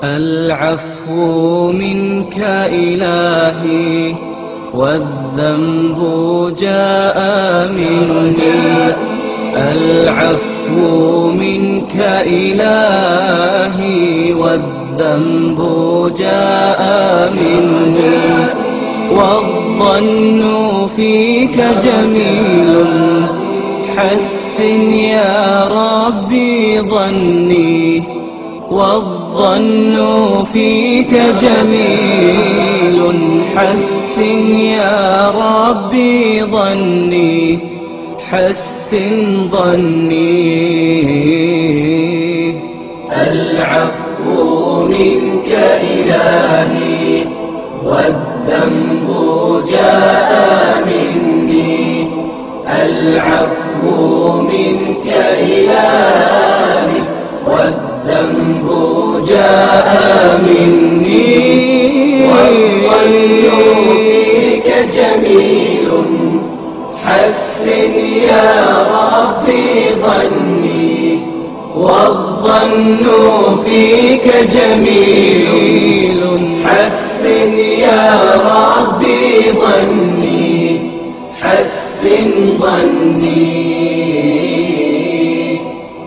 العفو منك إلهي والذنب جاء مني. العفو منك إلهي والذنب جاء مني. والظن فيك جميل حسن يا ربي ظني. والظن فيك جميل حسن يا ربي ظني. حسن ظني. العفو منك إلهي والذنب جاء مني. العفو منك إلهي والذنب جاء مني. والظن فيك جميل حسن يا ربي ظني. والظن فيك جميل حسن يا ربي ظني. حسن ظني.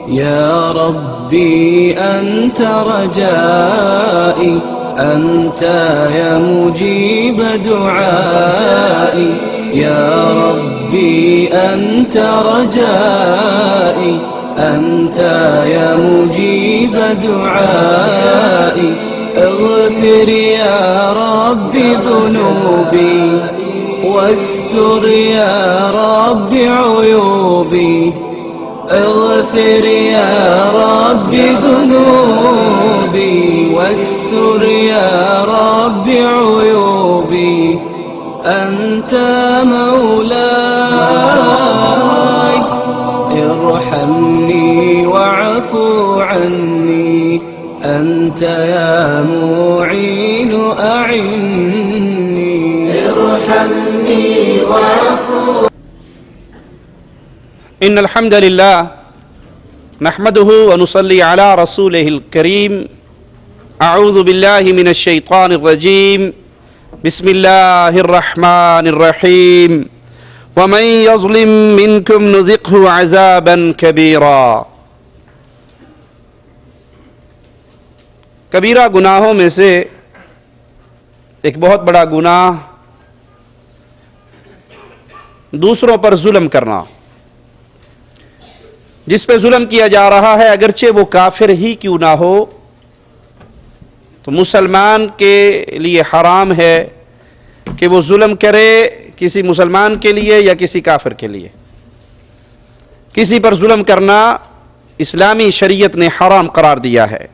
يا ربي أنت رجائي أنت يا مجيب دعائي. يا ربي أنت رجائي أنت يا مجيب دعائي. اغفر يا ربي ذنوبي واستر يا ربي عيوبي. اغفر يا ربي ذنوبي واستر يا ربي عيوبي. أنت مولاي ارحمني واعف عني. أنت يا معين أعني. ارحمني واعف. إن الحمد لله نحمده ونصلي على رسوله الكريم. أعوذ بالله من الشيطان الرجيم. بسم الله الرحمن الرحيم. ومن يظلم منكم نذقه عذابا كبيرا. کبیرہ گناہوں میں سے ایک بہت بڑا گناہ دوسروں پر ظلم کرنا. جس پہ ظلم کیا جا رہا ہے اگرچہ وہ کافر ہی کیوں نہ ہو تو مسلمان کے لیے حرام ہے کہ وہ ظلم کرے کسی مسلمان کے لیے یا کسی کافر کے لیے. کسی پر ظلم کرنا اسلامی شریعت نے حرام قرار دیا ہے.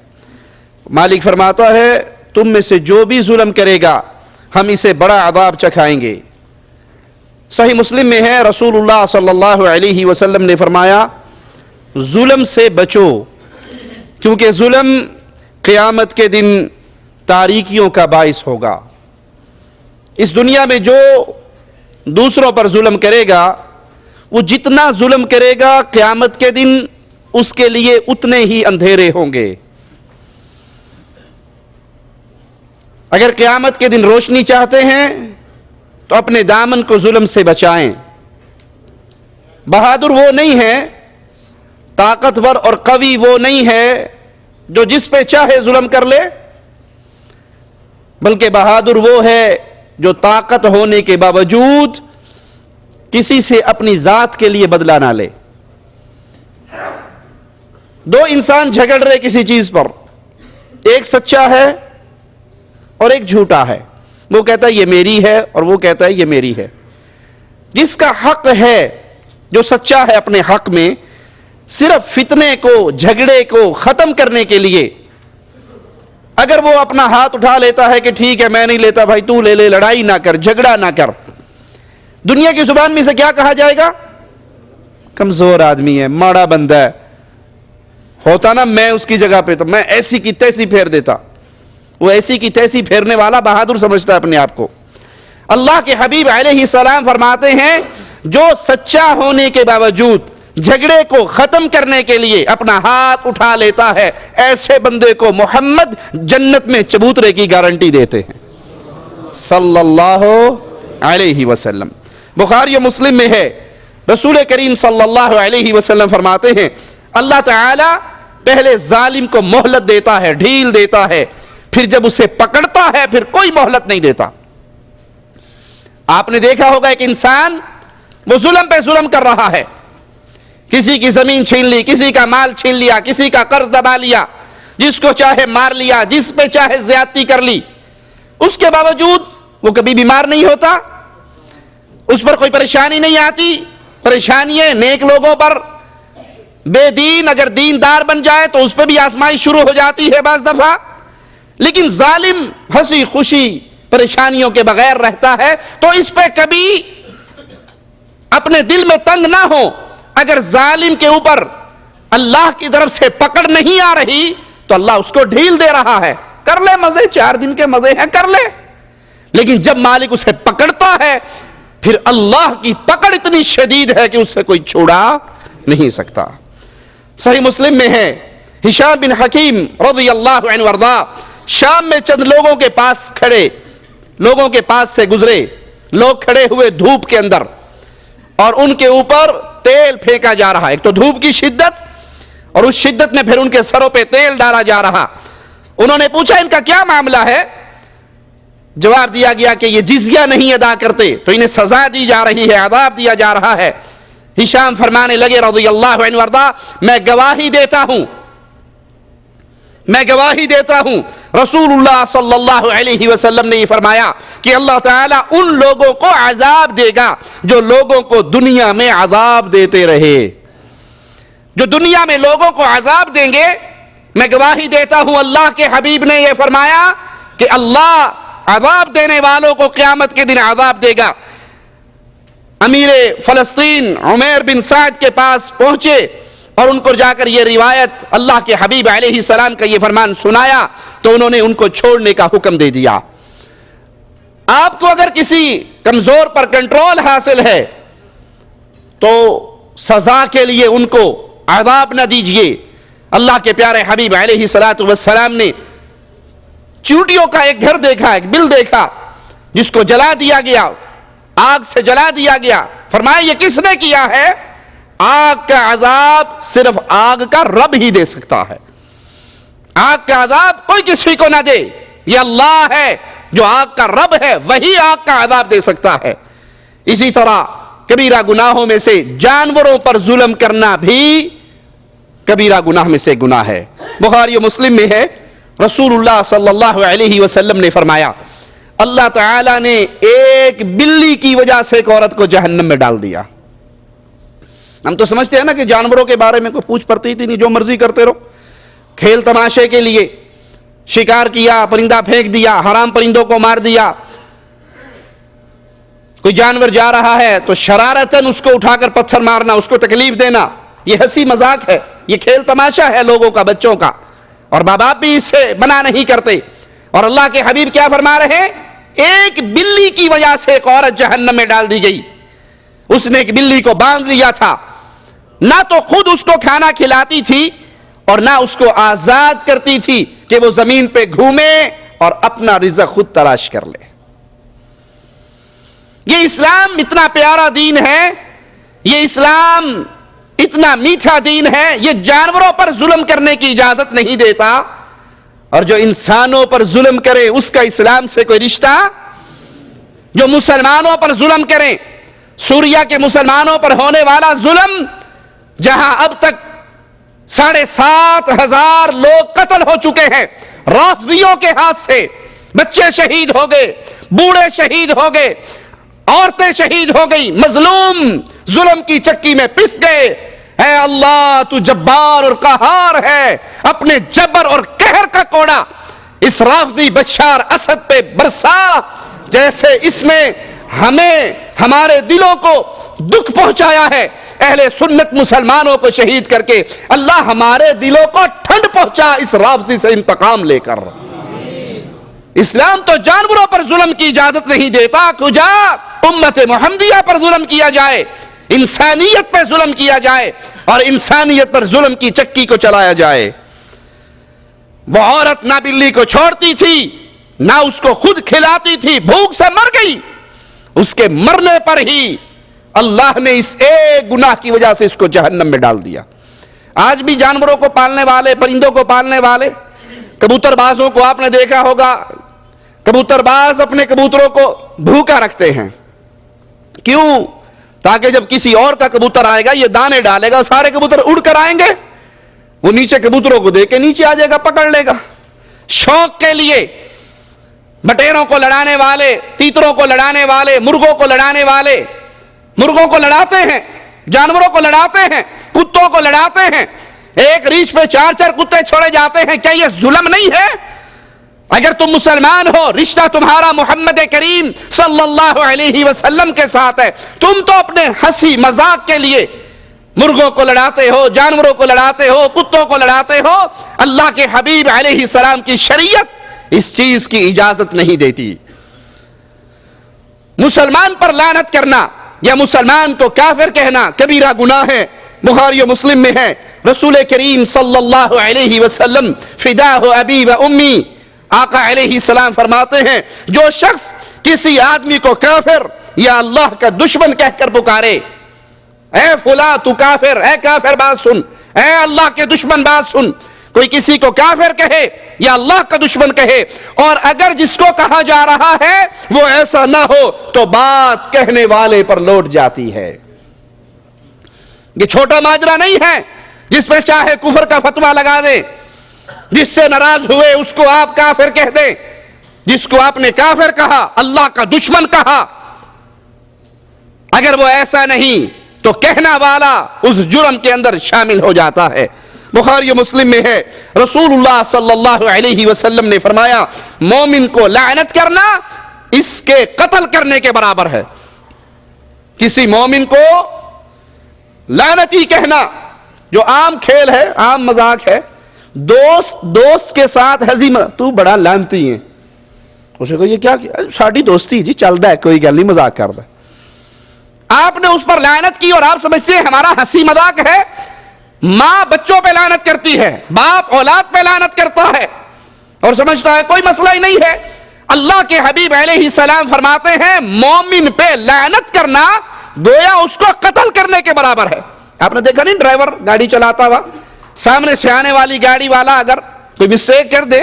مالک فرماتا ہے تم میں سے جو بھی ظلم کرے گا ہم اسے بڑا عذاب چکھائیں گے. صحیح مسلم میں ہے رسول اللہ صلی اللہ علیہ وسلم نے فرمایا ظلم سے بچو کیونکہ ظلم قیامت کے دن تاریکیوں کا باعث ہوگا. اس دنیا میں جو دوسروں پر ظلم کرے گا وہ جتنا ظلم کرے گا قیامت کے دن اس کے لیے اتنے ہی اندھیرے ہوں گے. اگر قیامت کے دن روشنی چاہتے ہیں تو اپنے دامن کو ظلم سے بچائیں. بہادر وہ نہیں ہے طاقتور اور قوی وہ نہیں ہے جو جس پہ چاہے ظلم کر لے، بلکہ بہادر وہ ہے جو طاقت ہونے کے باوجود کسی سے اپنی ذات کے لیے بدلہ نہ لے. دو انسان جھگڑ رہے کسی چیز پر، ایک سچا ہے اور ایک جھوٹا ہے. وہ کہتا ہے یہ میری ہے اور وہ کہتا ہے یہ میری ہے. جس کا حق ہے جو سچا ہے اپنے حق میں صرف فتنے کو جھگڑے کو ختم کرنے کے لیے اگر وہ اپنا ہاتھ اٹھا لیتا ہے کہ ٹھیک ہے میں نہیں لیتا بھائی تو لے لے، لڑائی نہ کر، جھگڑا نہ کر، دنیا کی زبان میں سے کیا کہا جائے گا؟ کمزور آدمی ہے، ماڑا بندہ ہے. ہوتا نا میں اس کی جگہ پہ تو میں ایسی کی تیسی پھیر دیتا. وہ ایسی کی تیسی پھیرنے والا بہادر سمجھتا ہے اپنے آپ کو. اللہ کے حبیب علیہ السلام فرماتے ہیں جو سچا ہونے کے باوجود جھگڑے کو ختم کرنے کے لیے اپنا ہاتھ اٹھا لیتا ہے، ایسے بندے کو محمد جنت میں چبوترے کی گارنٹی دیتے ہیں صلی اللہ علیہ وسلم۔ بخاری و مسلم میں ہے، رسول کریم صلی اللہ علیہ وسلم فرماتے ہیں اللہ تعالی پہلے ظالم کو مہلت دیتا ہے، ڈھیل دیتا ہے، پھر جب اسے پکڑتا ہے پھر کوئی مہلت نہیں دیتا۔ آپ نے دیکھا ہوگا ایک انسان وہ ظلم پہ ظلم کر رہا ہے، کسی کی زمین چھین لی، کسی کا مال چھین لیا، کسی کا قرض دبا لیا، جس کو چاہے مار لیا، جس پہ چاہے زیادتی کر لی، اس کے باوجود وہ کبھی بیمار نہیں ہوتا، اس پر کوئی پریشانی نہیں آتی۔ پریشانیاں نیک لوگوں پر، بے دین اگر دیندار بن جائے تو اس پہ بھی آزمائش شروع ہو جاتی ہے بعض دفعہ، لیکن ظالم ہنسی خوشی پریشانیوں کے بغیر رہتا ہے، تو اس پہ کبھی اپنے دل میں تنگ نہ ہو۔ اگر ظالم کے اوپر اللہ کی طرف سے پکڑ نہیں آ رہی تو اللہ اس کو ڈھیل دے رہا ہے، کر لے مزے، 4 دن کے مزے ہیں کر لے، لیکن جب مالک اسے پکڑتا ہے پھر اللہ کی پکڑ اتنی شدید ہے کہ اس سے کوئی چھوڑا نہیں سکتا۔ صحیح مسلم میں ہے، ہشام بن حکیم رضی اللہ عنہ وارضا شام میں چند لوگوں کے پاس کھڑے، لوگوں کے پاس سے گزرے، لوگ کھڑے ہوئے دھوپ کے اندر اور ان کے اوپر تیل پھینکا جا رہا ہے، ایک تو دھوپ کی شدت اور اس شدت میں پھر ان کے سروں پہ تیل ڈالا جا رہا۔ انہوں نے پوچھا ان کا کیا معاملہ ہے؟ جواب دیا گیا کہ یہ جزیہ نہیں ادا کرتے تو انہیں سزا دی جا رہی ہے، عذاب دیا جا رہا ہے۔ ہشام فرمانے لگے رضی اللہ عنہ وارضا میں گواہی دیتا ہوں، میں گواہی دیتا ہوں رسول اللہ صلی اللہ علیہ وسلم نے یہ فرمایا کہ اللہ تعالیٰ ان لوگوں کو عذاب دے گا جو لوگوں کو دنیا میں عذاب دیتے رہے، جو دنیا میں لوگوں کو عذاب دیں گے۔ میں گواہی دیتا ہوں اللہ کے حبیب نے یہ فرمایا کہ اللہ عذاب دینے والوں کو قیامت کے دن عذاب دے گا۔ امیر فلسطین عمیر بن سعد کے پاس پہنچے اور ان کو جا کر یہ روایت اللہ کے حبیب علیہ السلام کا یہ فرمان سنایا تو انہوں نے ان کو چھوڑنے کا حکم دے دیا۔ آپ کو اگر کسی کمزور پر کنٹرول حاصل ہے تو سزا کے لیے ان کو عذاب نہ دیجئے۔ اللہ کے پیارے حبیب علیہ السلام نے چیونٹیوں کا ایک گھر دیکھا، ایک بل دیکھا جس کو جلا دیا گیا، آگ سے جلا دیا گیا۔ فرمایا یہ کس نے کیا ہے؟ آگ کا عذاب صرف آگ کا رب ہی دے سکتا ہے، آگ کا عذاب کوئی کسی کو نہ دے، یہ اللہ ہے جو آگ کا رب ہے، وہی آگ کا عذاب دے سکتا ہے۔ اسی طرح کبیرہ گناہوں میں سے جانوروں پر ظلم کرنا بھی کبیرہ گناہ میں سے گناہ ہے۔ بخاری و مسلم میں ہے رسول اللہ صلی اللہ علیہ وسلم نے فرمایا اللہ تعالیٰ نے ایک بلی کی وجہ سے ایک عورت کو جہنم میں ڈال دیا۔ ہم تو سمجھتے ہیں نا کہ جانوروں کے بارے میں کوئی پوچھ پڑتی تھی نہیں، جو مرضی کرتے رہو، کھیل تماشے کے لیے شکار کیا، پرندہ پھینک دیا، حرام پرندوں کو مار دیا، کوئی جانور جا رہا ہے تو شرارتاً اس کو اٹھا کر پتھر مارنا، اس کو تکلیف دینا، یہ ہنسی مذاق ہے، یہ کھیل تماشا ہے لوگوں کا، بچوں کا، اور باپ بھی اس سے منع نہیں کرتے۔ اور اللہ کے حبیب کیا فرما رہے ہیں؟ ایک بلی کی وجہ سے ایک عورت جہنم میں ڈال دی گئی۔ اس نے ایک بلی کو باندھ لیا تھا، نہ تو خود اس کو کھانا کھلاتی تھی اور نہ اس کو آزاد کرتی تھی کہ وہ زمین پہ گھومے اور اپنا رزق خود تلاش کر لے۔ یہ اسلام اتنا پیارا دین ہے، یہ اسلام اتنا میٹھا دین ہے، یہ جانوروں پر ظلم کرنے کی اجازت نہیں دیتا، اور جو انسانوں پر ظلم کرے اس کا اسلام سے کوئی رشتہ، جو مسلمانوں پر ظلم کریں، سوریا کے مسلمانوں پر ہونے والا ظلم جہاں اب تک 7,500 لوگ قتل ہو چکے ہیں رافضیوں کے ہاتھ سے، بچے شہید ہو گئے، بوڑھے شہید ہو گئے، عورتیں شہید ہو گئی، مظلوم ظلم کی چکی میں پس گئے۔ اے اللہ تو جبار اور قہار ہے، اپنے جبر اور قہر کا کوڑا اس رافضی بشار اسد پہ برسا، جیسے اس نے ہمیں ہمارے دلوں کو دکھ پہنچایا ہے۔ اہل سنت مسلمانوں کو شہید کر کے اللہ ہمارے دلوں کو ٹھنڈ پہنچا اس رافضی سے انتقام لے کر۔ اسلام تو جانوروں پر ظلم کی اجازت نہیں دیتا، کجا امت محمدیہ پر ظلم کیا جائے، انسانیت پر ظلم کیا جائے اور انسانیت پر ظلم کی چکی کو چلایا جائے۔ وہ عورت نہ بلی کو چھوڑتی تھی نہ اس کو خود کھلاتی تھی، بھوک سے مر گئی، اس کے مرنے پر ہی اللہ نے اس ایک گناہ کی وجہ سے اس کو جہنم میں ڈال دیا۔ آج بھی جانوروں کو پالنے والے، پرندوں کو پالنے والے، کبوتر بازوں کو آپ نے دیکھا ہوگا، کبوتر باز اپنے کبوتروں کو بھوکا رکھتے ہیں، کیوں؟ تاکہ جب کسی اور کا کبوتر آئے گا یہ دانے ڈالے گا، سارے کبوتر اڑ کر آئیں گے، وہ نیچے کبوتروں کو دیکھ کے نیچے آ جائے گا، پکڑ لے گا۔ شوق کے لیے بٹیروں کو لڑانے والے، تیتروں کو لڑانے والے، مرغوں کو لڑانے والے، مرغوں کو لڑاتے ہیں، جانوروں کو لڑاتے ہیں، کتوں کو لڑاتے ہیں، ایک ریچھ پہ 4 کتے چھوڑے جاتے ہیں، کیا یہ ظلم نہیں ہے؟ اگر تم مسلمان ہو، رشتہ تمہارا محمد کریم صلی اللہ علیہ وسلم کے ساتھ ہے، تم تو اپنے ہنسی مذاق کے لیے مرغوں کو لڑاتے ہو، جانوروں کو لڑاتے ہو، کتوں کو لڑاتے ہو۔ اللہ کے حبیب علیہ السلام کی شریعت اس چیز کی اجازت نہیں دیتی۔ مسلمان پر لعنت کرنا یا مسلمان کو کافر کہنا کبیرہ گناہ ہے، بخاری و مسلم میں ہے، رسول کریم صلی اللہ علیہ وسلم فداہ ابی و امی، آقا علیہ السلام فرماتے ہیں جو شخص کسی آدمی کو کافر یا اللہ کا دشمن کہہ کر پکارے، اے فلاں تو کافر، اے کافر بات سن، اے اللہ کے دشمن بات سن، کوئی کسی کو کافر کہے یا اللہ کا دشمن کہے، اور اگر جس کو کہا جا رہا ہے وہ ایسا نہ ہو تو بات کہنے والے پر لوٹ جاتی ہے۔ یہ چھوٹا ماجرا نہیں ہے جس پہ چاہے کفر کا فتویٰ لگا دے، جس سے ناراض ہوئے اس کو آپ کافر کہہ دیں، جس کو آپ نے کافر کہا، اللہ کا دشمن کہا، اگر وہ ایسا نہیں تو کہنا والا اس جرم کے اندر شامل ہو جاتا ہے۔ بخاری و مسلم میں ہے، رسول اللہ صلی اللہ علیہ وسلم نے فرمایا مومن کو لعنت کرنا اس کے قتل کرنے کے برابر ہے۔ کسی مومن کو لعنتی کہنا جو عام کھیل ہے، عام مذاق ہے، دوست کے ساتھ ہنسی تو بڑا لعنتی ہے، اسے کو یہ کیا ساڑھی دوستی جی چل دا ہے، کوئی گل نہیں، مذاق کر دا، آپ نے اس پر لعنت کی اور آپ سمجھتے ہیں ہمارا ہنسی مذاق ہے۔ ماں بچوں پہ لعنت کرتی ہے، باپ اولاد پہ لعنت کرتا ہے اور سمجھتا ہے کوئی مسئلہ ہی نہیں ہے۔ اللہ کے حبیب علیہ السلام فرماتے ہیں مومن پہ لعنت کرنا گویا اس کو قتل کرنے کے برابر ہے۔ آپ نے دیکھا نہیں ڈرائیور گاڑی چلاتا ہوا، سامنے سے آنے والی گاڑی والا اگر کوئی مسٹیک کر دے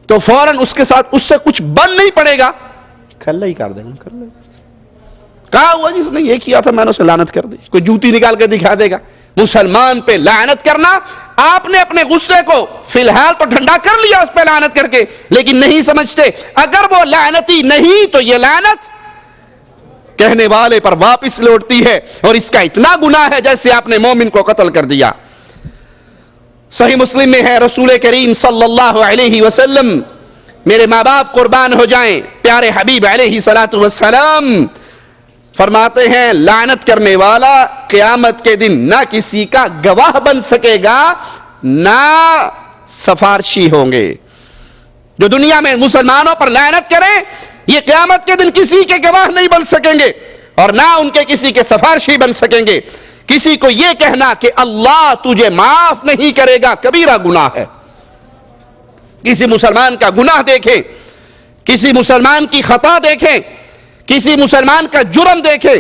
تو فوراً اس کے ساتھ اس سے کچھ بن نہیں پڑے گا، کھلا ہی کر دے گا، کہا ہوا جس نے یہ کیا تھا میں نے اسے لعنت کر دی، کوئی جوتی نکال کے دکھا دے گا۔ مسلمان پہ لعنت کرنا، آپ نے اپنے غصے کو فی الحال تو ٹھنڈا کر لیا اس پہ لعنت کر کے، لیکن نہیں سمجھتے اگر وہ لعنتی نہیں تو یہ لعنت کہنے والے پر واپس لوٹتی ہے، اور اس کا اتنا گناہ ہے جیسے آپ نے مومن کو قتل کر دیا۔ صحیح مسلم میں ہے، رسول کریم صلی اللہ علیہ وسلم، میرے ماں باپ قربان ہو جائیں، پیارے حبیب علیہ السلام فرماتے ہیں لعنت کرنے والا قیامت کے دن نہ کسی کا گواہ بن سکے گا نہ سفارشی ہوں گے۔ جو دنیا میں مسلمانوں پر لعنت کریں یہ قیامت کے دن کسی کے گواہ نہیں بن سکیں گے اور نہ ان کے کسی کے سفارشی بن سکیں گے۔ کسی کو یہ کہنا کہ اللہ تجھے معاف نہیں کرے گا کبیرہ گناہ ہے۔ کسی مسلمان کا گناہ دیکھیں، کسی مسلمان کی خطا دیکھیں، کسی مسلمان کا جرم دیکھیں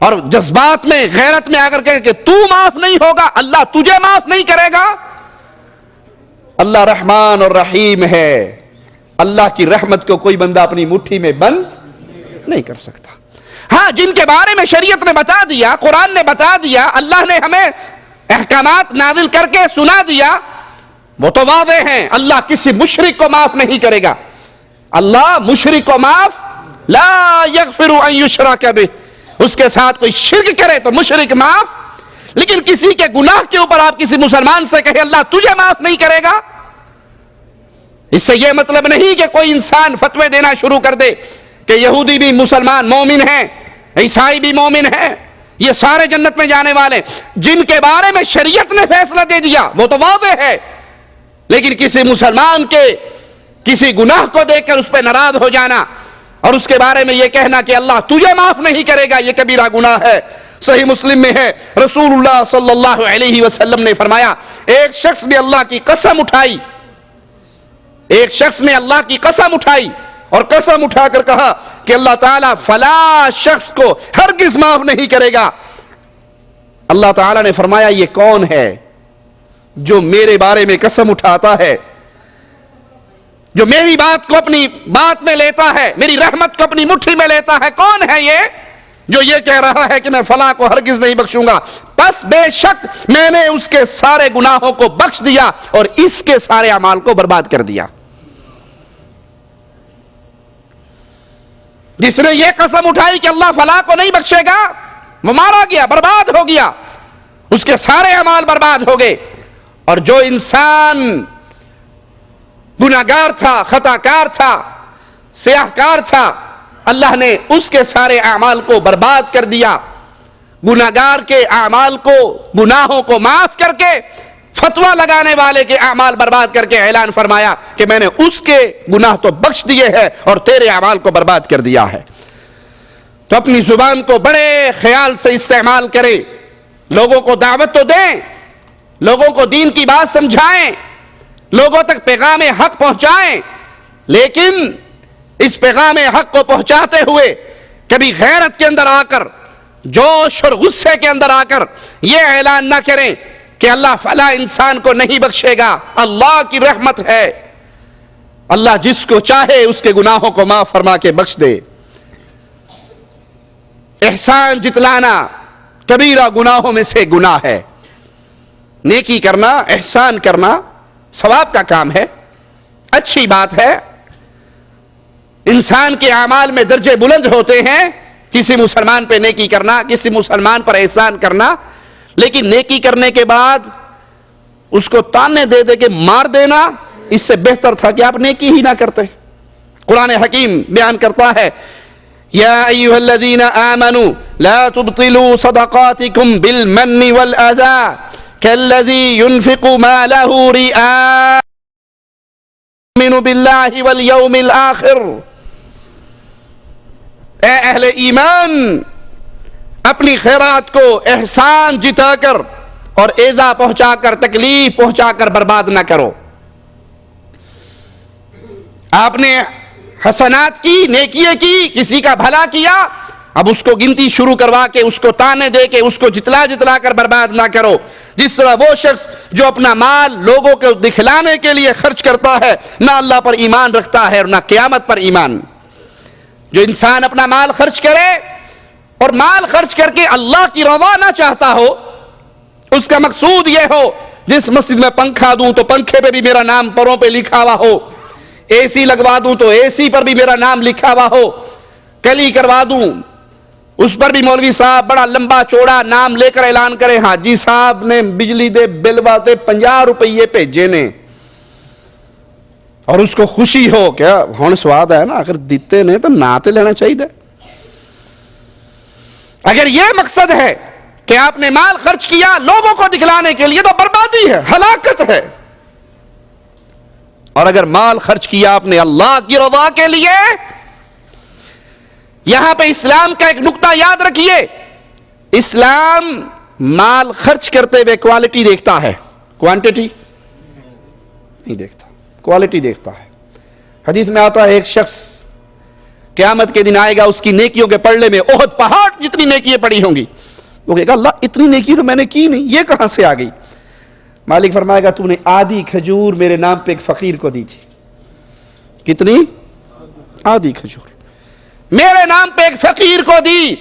اور جذبات میں غیرت میں آ کر کہیں کہ تو معاف نہیں ہوگا، اللہ تجھے معاف نہیں کرے گا۔ اللہ رحمان اور رحیم ہے، اللہ کی رحمت کو کوئی بندہ اپنی مٹھی میں بند نہیں کر سکتا۔ ہاں جن کے بارے میں شریعت نے بتا دیا، قرآن نے بتا دیا، اللہ نے ہمیں احکامات نازل کر کے سنا دیا، وہ تو واضح ہیں۔ اللہ کسی مشرک کو معاف نہیں کرے گا، اللہ مشرک کو معاف لا یغفر ان یشرک بہ، اس کے ساتھ کوئی شرک کرے تو مشرک معاف، لیکن کسی کے گناہ کے اوپر آپ کسی مسلمان سے کہے اللہ تجھے معاف نہیں کرے گا، اس سے یہ مطلب نہیں کہ کوئی انسان فتوے دینا شروع کر دے کہ یہودی بھی مسلمان مومن ہیں، عیسائی بھی مومن ہیں، یہ سارے جنت میں جانے والے۔ جن کے بارے میں شریعت نے فیصلہ دے دیا وہ تو واضح ہے، لیکن کسی مسلمان کے کسی گناہ کو دیکھ کر اس پہ ناراض ہو جانا اور اس کے بارے میں یہ کہنا کہ اللہ تجھے معاف نہیں کرے گا، یہ کبیرہ گناہ ہے۔ صحیح مسلم میں ہے، رسول اللہ صلی اللہ علیہ وسلم نے فرمایا، ایک شخص نے اللہ کی قسم اٹھائی، ایک شخص نے اللہ کی قسم اٹھائی اور قسم اٹھا کر کہا کہ اللہ تعالیٰ فلاں شخص کو ہرگز معاف نہیں کرے گا۔ اللہ تعالیٰ نے فرمایا یہ کون ہے جو میرے بارے میں قسم اٹھاتا ہے، جو میری بات کو اپنی بات میں لیتا ہے، میری رحمت کو اپنی مٹھی میں لیتا ہے؟ کون ہے یہ جو یہ کہہ رہا ہے کہ میں فلاں کو ہرگز نہیں بخشوں گا؟ بس بے شک میں نے اس کے سارے گناہوں کو بخش دیا اور اس کے سارے اعمال کو برباد کر دیا۔ جس نے یہ قسم اٹھائی کہ اللہ فلاں کو نہیں بخشے گا، وہ مارا گیا، برباد ہو گیا، اس کے سارے اعمال برباد ہو گئے۔ اور جو انسان گناہگار تھا، خطا کار تھا، سیاہ کار تھا، اللہ نے اس کے سارے اعمال کو برباد کر دیا۔ گناہگار کے اعمال کو، گناہوں کو معاف کر کے فتویٰ لگانے والے کے اعمال برباد کر کے اعلان فرمایا کہ میں نے اس کے گناہ تو بخش دیے ہیں اور تیرے اعمال کو برباد کر دیا ہے۔ تو اپنی زبان کو بڑے خیال سے استعمال کریں، لوگوں کو دعوت تو دیں، لوگوں کو دین کی بات سمجھائیں، لوگوں تک پیغام حق پہنچائیں، لیکن اس پیغام حق کو پہنچاتے ہوئے کبھی غیرت کے اندر آ کر، جوش اور غصے کے اندر آ کر یہ اعلان نہ کریں کہ اللہ فلاں انسان کو نہیں بخشے گا۔ اللہ کی رحمت ہے، اللہ جس کو چاہے اس کے گناہوں کو معاف فرما کے بخش دے۔ احسان جتلانا کبیرہ گناہوں میں سے گناہ ہے۔ نیکی کرنا، احسان کرنا ثواب کا کام ہے، اچھی بات ہے، انسان کے اعمال میں درجے بلند ہوتے ہیں، کسی مسلمان پہ نیکی کرنا، کسی مسلمان پر احسان کرنا، لیکن نیکی کرنے کے بعد اس کو تانے دے دے کے مار دینا، اس سے بہتر تھا کہ آپ نیکی ہی نہ کرتے۔ قرآن حکیم بیان کرتا ہے، یا ایھا الذین آمنوا لا تبطلوا صدقاتکم بالمن والأذى كالذي ينفق ماله رئاء يؤمن بالله واليوم الآخر۔ اے اہل ایمان، اپنی خیرات کو احسان جتا کر اور ایذا پہنچا کر، تکلیف پہنچا کر برباد نہ کرو۔ آپ نے حسنات کی، نیکیے کی، کسی کا بھلا کیا، اب اس کو گنتی شروع کروا کے، اس کو تانے دے کے، اس کو جتلا جتلا کر برباد نہ کرو۔ جس طرح وہ شخص جو اپنا مال لوگوں کو دکھلانے کے لیے خرچ کرتا ہے، نہ اللہ پر ایمان رکھتا ہے اور نہ قیامت پر ایمان۔ جو انسان اپنا مال خرچ کرے اور مال خرچ کر کے اللہ کی رضا نہ چاہتا ہو، اس کا مقصود یہ ہو جس مسجد میں پنکھا دوں تو پنکھے پہ بھی میرا نام پروں پہ لکھا ہوا ہو، اے سی لگوا دوں تو اے سی پر بھی میرا نام لکھا ہوا ہو، کلی کروا دوں اس پر بھی مولوی صاحب بڑا لمبا چوڑا نام لے کر اعلان کرے، حاجی صاحب نے بجلی دے بل واسطے 50 روپیے بھیجے نے، اور اس کو خوشی ہو کیا ہن سواد ہے نا، اگر دیتے نے تو نہ تے لینا چاہیے۔ اگر یہ مقصد ہے کہ آپ نے مال خرچ کیا لوگوں کو دکھلانے کے لیے، تو بربادی ہے، ہلاکت ہے۔ اور اگر مال خرچ کیا آپ نے اللہ کی رضا کے لیے، یہاں پہ اسلام کا ایک نقطہ یاد رکھیے، اسلام مال خرچ کرتے ہوئے کوالٹی دیکھتا ہے، کوانٹٹی نہیں دیکھتا، کوالٹی دیکھتا ہے۔ حدیث میں آتا ہے ایک شخص قیامت کے دن آئے گا، اس کی نیکیوں کے پلڑے میں احد پہاڑ جتنی نیکیاں پڑی ہوں گی، وہ کہے گا اللہ اتنی نیکی تو میں نے کی نہیں، یہ کہاں سے آ گئی؟ مالک فرمائے گا تو نے آدھی کھجور میرے نام پہ ایک فقیر کو دی تھی۔ کتنی؟ آدھی کھجور میرے نام پہ ایک فقیر کو دی،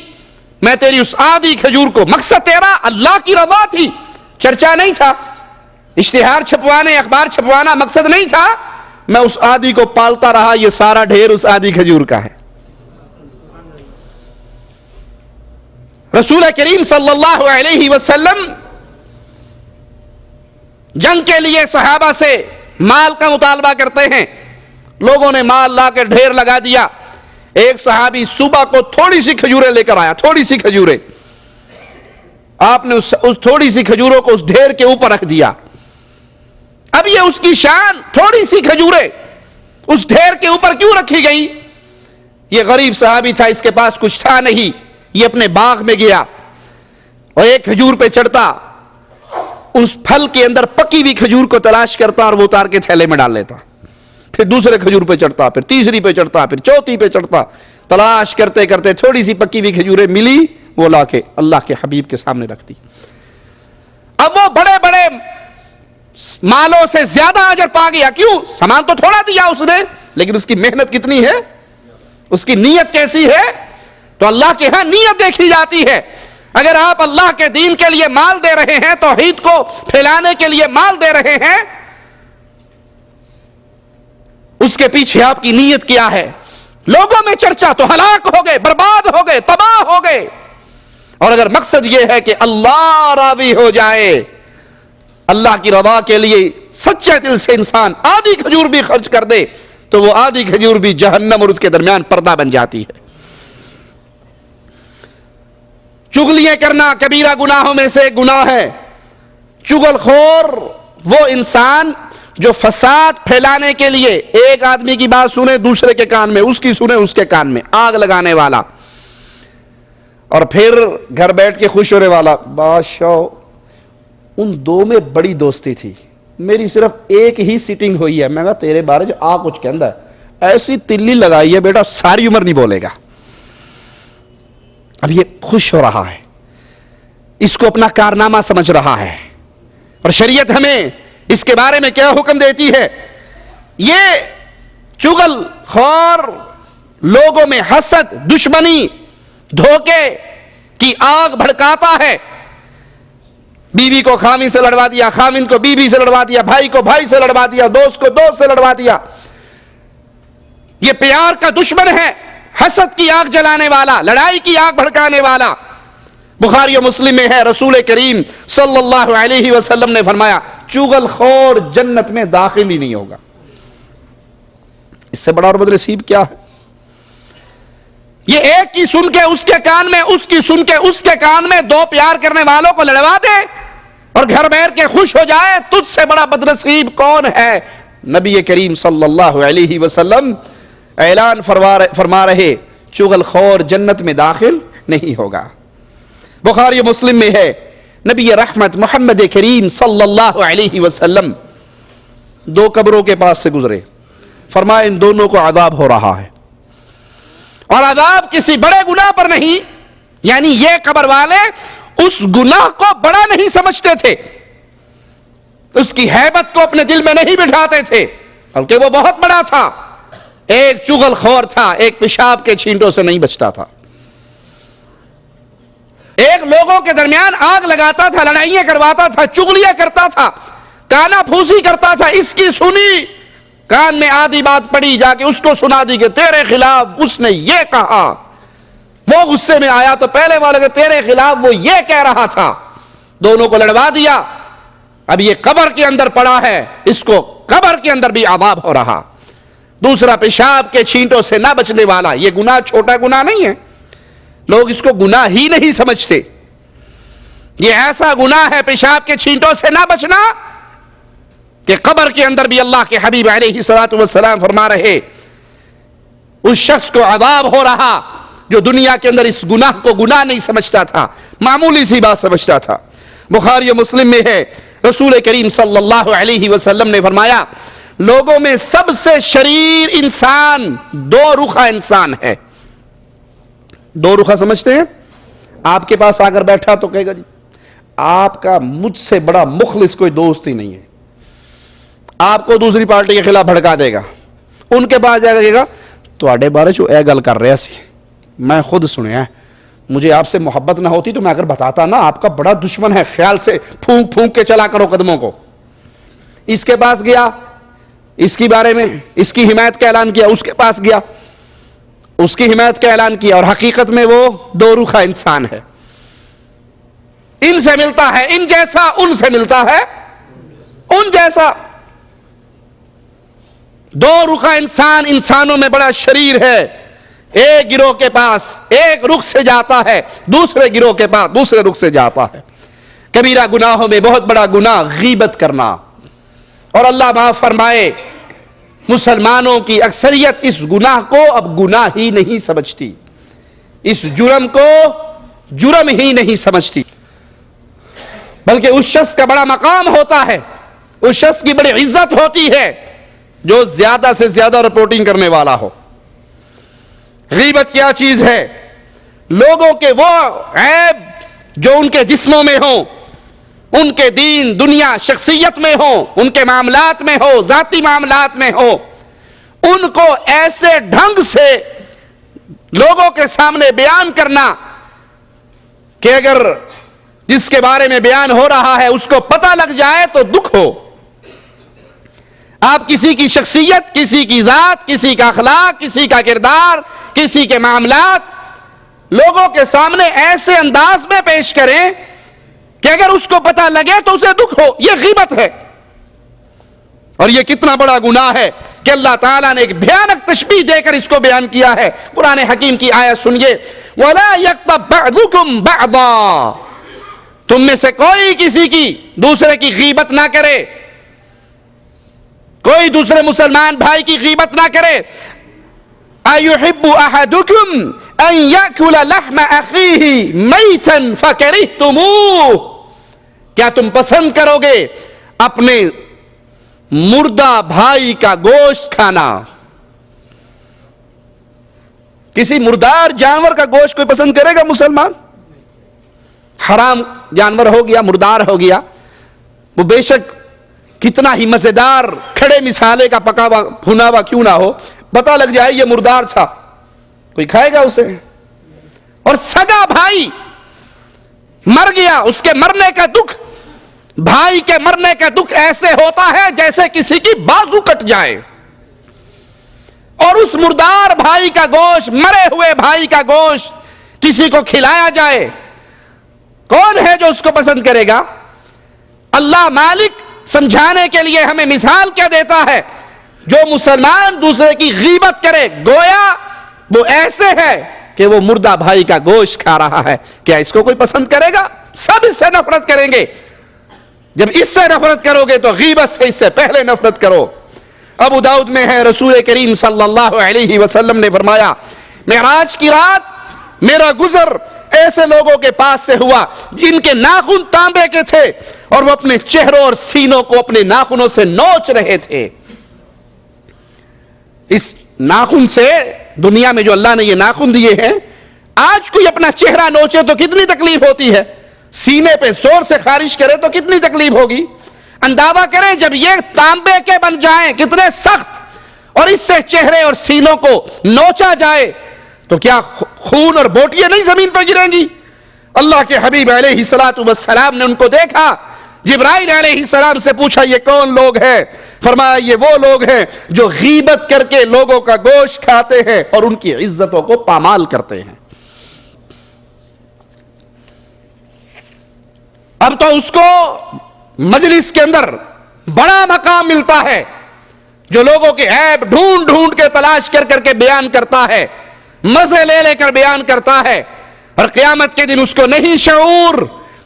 میں تیری اس آدھی کھجور کو، مقصد تیرا اللہ کی رضا تھی، چرچا نہیں تھا، اشتہار چھپوانے، اخبار چھپوانا مقصد نہیں تھا، میں اس آدھی کو پالتا رہا، یہ سارا ڈھیر اس آدھی کھجور کا ہے۔ رسول کریم صلی اللہ علیہ وسلم جنگ کے لیے صحابہ سے مال کا مطالبہ کرتے ہیں، لوگوں نے مال لا کے ڈھیر لگا دیا، ایک صحابی صبح کو تھوڑی سی کھجوریں لے کر آیا، تھوڑی سی کھجوریں، آپ نے اس تھوڑی سی کھجوروں کو اس ڈھیر کے اوپر رکھ دیا۔ اب یہ اس کی شان، تھوڑی سی کھجوریں، اس ڈھیر کے اوپر کیوں رکھی گئی؟ یہ غریب صحابی تھا، اس کے پاس کچھ تھا نہیں، یہ اپنے باغ میں گیا اور ایک کھجور پہ چڑھتا، اس پھل کے اندر پکی ہوئی کھجور کو تلاش کرتا اور وہ اتار کے تھیلے میں ڈال لیتا، پھر دوسرے کھجور پہ چڑھتا، پھر تیسری پہ چڑھتا، پھر چوتھی پہ چڑھتا، تلاش کرتے کرتے تھوڑی سی پکی ہوئی کھجوریں ملی، وہ لا کے اللہ کے حبیب کے سامنے رکھتی۔ اب وہ بڑے بڑے مالوں سے زیادہ اجر پا گیا، کیوں؟ سامان تو تھوڑا دیا اس نے، لیکن اس کی محنت کتنی ہے، اس کی نیت کیسی ہے؟ تو اللہ کے ہاں نیت دیکھی جاتی ہے۔ اگر آپ اللہ کے دین کے لیے مال دے رہے ہیں، توحید کو پھیلانے کے لیے مال دے رہے ہیں، اس کے پیچھے آپ کی نیت کیا ہے؟ لوگوں میں چرچا تو ہلاک ہو گئے، برباد ہو گئے، تباہ ہو گئے۔ اور اگر مقصد یہ ہے کہ اللہ راضی ہو جائے، اللہ کی رضا کے لیے سچے دل سے انسان آدھی کھجور بھی خرچ کر دے تو وہ آدھی کھجور بھی جہنم اور اس کے درمیان پردہ بن جاتی ہے۔ چغلیاں کرنا کبیرہ گناہوں میں سے گناہ ہے۔ چغل خور وہ انسان جو فساد پھیلانے کے لیے ایک آدمی کی بات سنے دوسرے کے کان میں، اس کی سنے اس کے کان میں، آگ لگانے والا، اور پھر گھر بیٹھ کے خوش ہونے والا۔ بادشاہ ان دو میں بڑی دوستی تھی، میری صرف ایک ہی سیٹنگ ہوئی ہے، میں کہا تیرے بارے جو آ کچھ کہندا ہے، ایسی تلی لگائی ہے بیٹا ساری عمر نہیں بولے گا۔ اب یہ خوش ہو رہا ہے، اس کو اپنا کارنامہ سمجھ رہا ہے، اور شریعت ہمیں اس کے بارے میں کیا حکم دیتی ہے؟ یہ چغل خور لوگوں میں حسد، دشمنی، دھوکے کی آگ بھڑکاتا ہے۔ بیوی کو خاوند سے لڑوا دیا، خاوند کو بیوی سے لڑوا دیا، بھائی کو بھائی سے لڑوا دیا، دوست کو دوست سے لڑوا دیا۔ یہ پیار کا دشمن ہے، حسد کی آگ جلانے والا، لڑائی کی آگ بھڑکانے والا۔ بخاری و مسلم میں ہے، رسول کریم صلی اللہ علیہ وسلم نے فرمایا چغل خور جنت میں داخل ہی نہیں ہوگا۔ اس سے بڑا اور بدنصیب کیا ہے؟ یہ ایک کی سن کے اس کے کان میں، اس کی سن کے اس کے کان میں، دو پیار کرنے والوں کو لڑوا دے اور گھر بیٹھ کے خوش ہو جائے۔ تجھ سے بڑا بدنصیب کون ہے؟ نبی کریم صلی اللہ علیہ وسلم اعلان فرما رہے چغل خور جنت میں داخل نہیں ہوگا۔ بخاری مسلم میں ہے، نبی رحمت محمد کریم صلی اللہ علیہ وسلم دو قبروں کے پاس سے گزرے، فرمایا ان دونوں کو عذاب ہو رہا ہے، اور عذاب کسی بڑے گناہ پر نہیں، یعنی یہ قبر والے اس گناہ کو بڑا نہیں سمجھتے تھے، اس کی ہیبت کو اپنے دل میں نہیں بٹھاتے تھے، بلکہ وہ بہت بڑا تھا۔ ایک چغل خور تھا، ایک پیشاب کے چھینٹوں سے نہیں بچتا تھا، ایک لوگوں کے درمیان آگ لگاتا تھا، لڑائیاں کرواتا تھا، چغلیاں کرتا تھا، کانا پھوسی کرتا تھا۔ اس کی سنی، کان میں آدھی بات پڑی، جا کے اس کو سنا دی کہ تیرے خلاف اس نے یہ کہا۔ وہ غصے میں آیا تو پہلے والے کہ تیرے خلاف وہ یہ کہہ رہا تھا، دونوں کو لڑوا دیا۔ اب یہ قبر کے اندر پڑا ہے، اس کو قبر کے اندر بھی عذاب ہو رہا۔ دوسرا پیشاب کے چھینٹوں سے نہ بچنے والا، یہ گناہ چھوٹا گناہ نہیں ہے، لوگ اس کو گناہ ہی نہیں سمجھتے۔ یہ ایسا گناہ ہے پیشاب کے چھینٹوں سے نہ بچنا کہ قبر کے اندر بھی اللہ کے حبیب علیہ الصلوۃ والسلام فرما رہے اس شخص کو عذاب ہو رہا جو دنیا کے اندر اس گناہ کو گناہ نہیں سمجھتا تھا، معمولی سی بات سمجھتا تھا۔ بخاری و مسلم میں ہے، رسول کریم صلی اللہ علیہ وسلم نے فرمایا لوگوں میں سب سے شریر انسان دو رخا انسان ہے۔ دو رخا سمجھتے ہیں؟ آپ کے پاس آ کر بیٹھا تو کہے گا جی آپ کا مجھ سے بڑا مخلص کوئی دوست ہی نہیں ہے، آپ کو دوسری پارٹی کے خلاف بھڑکا دے گا، ان کے پاس جائے گا تواڈے بارے جو اے گل کر رہا سی میں خود سنیا ہے، مجھے آپ سے محبت نہ ہوتی تو میں اگر بتاتا نا آپ کا بڑا دشمن ہے، خیال سے پھونک پھونک کے چلا کرو قدموں کو۔ اس کے پاس گیا، اس کی بارے میں اس کی حمایت کا اعلان کیا، اس کے پاس گیا، اس کی حمایت کا اعلان کیا، اور حقیقت میں وہ دو رخا انسان ہے۔ ان سے ملتا ہے ان جیسا، ان سے ملتا ہے ان جیسا۔ دو رخا انسان انسانوں میں بڑا شریر ہے، ایک گروہ کے پاس ایک رخ سے جاتا ہے، دوسرے گروہ کے پاس دوسرے رخ سے جاتا ہے۔ کبیرہ گناہوں میں بہت بڑا گناہ غیبت کرنا، اور اللہ معاف فرمائے مسلمانوں کی اکثریت اس گناہ کو اب گناہ ہی نہیں سمجھتی، اس جرم کو جرم ہی نہیں سمجھتی، بلکہ اس شخص کا بڑا مقام ہوتا ہے، اس شخص کی بڑی عزت ہوتی ہے جو زیادہ سے زیادہ رپورٹنگ کرنے والا ہو۔ غیبت کیا چیز ہے؟ لوگوں کے وہ عیب جو ان کے جسموں میں ہوں، ان کے دین دنیا شخصیت میں ہو، ان کے معاملات میں ہو، ذاتی معاملات میں ہو، ان کو ایسے ڈھنگ سے لوگوں کے سامنے بیان کرنا کہ اگر جس کے بارے میں بیان ہو رہا ہے اس کو پتہ لگ جائے تو دکھ ہو۔ آپ کسی کی شخصیت، کسی کی ذات، کسی کا اخلاق، کسی کا کردار، کسی کے معاملات لوگوں کے سامنے ایسے انداز میں پیش کریں کہ اگر اس کو پتہ لگے تو اسے دکھ ہو، یہ غیبت ہے۔ اور یہ کتنا بڑا گناہ ہے کہ اللہ تعالیٰ نے ایک بھیانک تشبیہ دے کر اس کو بیان کیا ہے۔ قرآن حکیم کی آیت سنیے، وَلَا يَغْتَبْ بَعْضُكُمْ بَعْضًا، تم میں سے کوئی کسی کی دوسرے کی غیبت نہ کرے، کوئی دوسرے مسلمان بھائی کی غیبت نہ کرے۔ أَيُحِبُّ أَحَدُكُمْ أَن يَأْكُلَ لَحْمَ أَخِيهِ مَيْتًا فَكَرِهْتُمُوهُ، کیا تم پسند کرو گے اپنے مردہ بھائی کا گوشت کھانا؟ کسی مردار جانور کا گوشت کوئی پسند کرے گا مسلمان؟ حرام جانور ہو گیا، مردار ہو گیا، وہ بے شک کتنا ہی مزیدار کھڑے مسالے کا پکا ہوا بھنا ہوا کیوں نہ ہو، پتہ لگ جائے یہ مردار تھا، کوئی کھائے گا اسے؟ اور سگا بھائی مر گیا، اس کے مرنے کا دکھ، بھائی کے مرنے کا دکھ ایسے ہوتا ہے جیسے کسی کی بازو کٹ جائے، اور اس مردار بھائی کا گوشت، مرے ہوئے بھائی کا گوشت کسی کو کھلایا جائے، کون ہے جو اس کو پسند کرے گا؟ اللہ مالک سمجھانے کے لیے ہمیں مثال کیا دیتا ہے، جو مسلمان دوسرے کی غیبت کرے گویا وہ ایسے ہے کہ وہ مردہ بھائی کا گوشت کھا رہا ہے۔ کیا اس کو کوئی پسند کرے گا؟ سب اس سے نفرت کریں گے۔ جب اس سے نفرت کرو گے تو غیبت سے اس سے پہلے نفرت کرو۔ ابو داؤد میں ہے، رسول کریم صلی اللہ علیہ وسلم نے فرمایا، معراج کی رات میرا گزر ایسے لوگوں کے پاس سے ہوا جن کے ناخن تانبے کے تھے اور وہ اپنے چہروں اور سینوں کو اپنے ناخنوں سے نوچ رہے تھے۔ اس ناخن سے دنیا میں جو اللہ نے یہ ناخن دیے ہیں، آج کوئی اپنا چہرہ نوچے تو کتنی تکلیف ہوتی ہے، سینے پہ زور سے خارش کرے تو کتنی تکلیف ہوگی۔ اندازہ کریں جب یہ تانبے کے بن جائیں کتنے سخت، اور اس سے چہرے اور سینوں کو نوچا جائے تو کیا خون اور بوٹیاں نہیں زمین پر گریں گی؟ اللہ کے حبیب علیہ السلام نے ان کو دیکھا، جبرائیل علیہ السلام سے پوچھا یہ کون لوگ ہیں؟ فرمایا یہ وہ لوگ ہیں جو غیبت کر کے لوگوں کا گوشت کھاتے ہیں اور ان کی عزتوں کو پامال کرتے ہیں۔ اب تو اس کو مجلس کے اندر بڑا مقام ملتا ہے، جو لوگوں کے عیب ڈھونڈ ڈھونڈ کے تلاش کر کر کے بیان کرتا ہے، مزے لے لے کر بیان کرتا ہے، اور قیامت کے دن اس کو نہیں شعور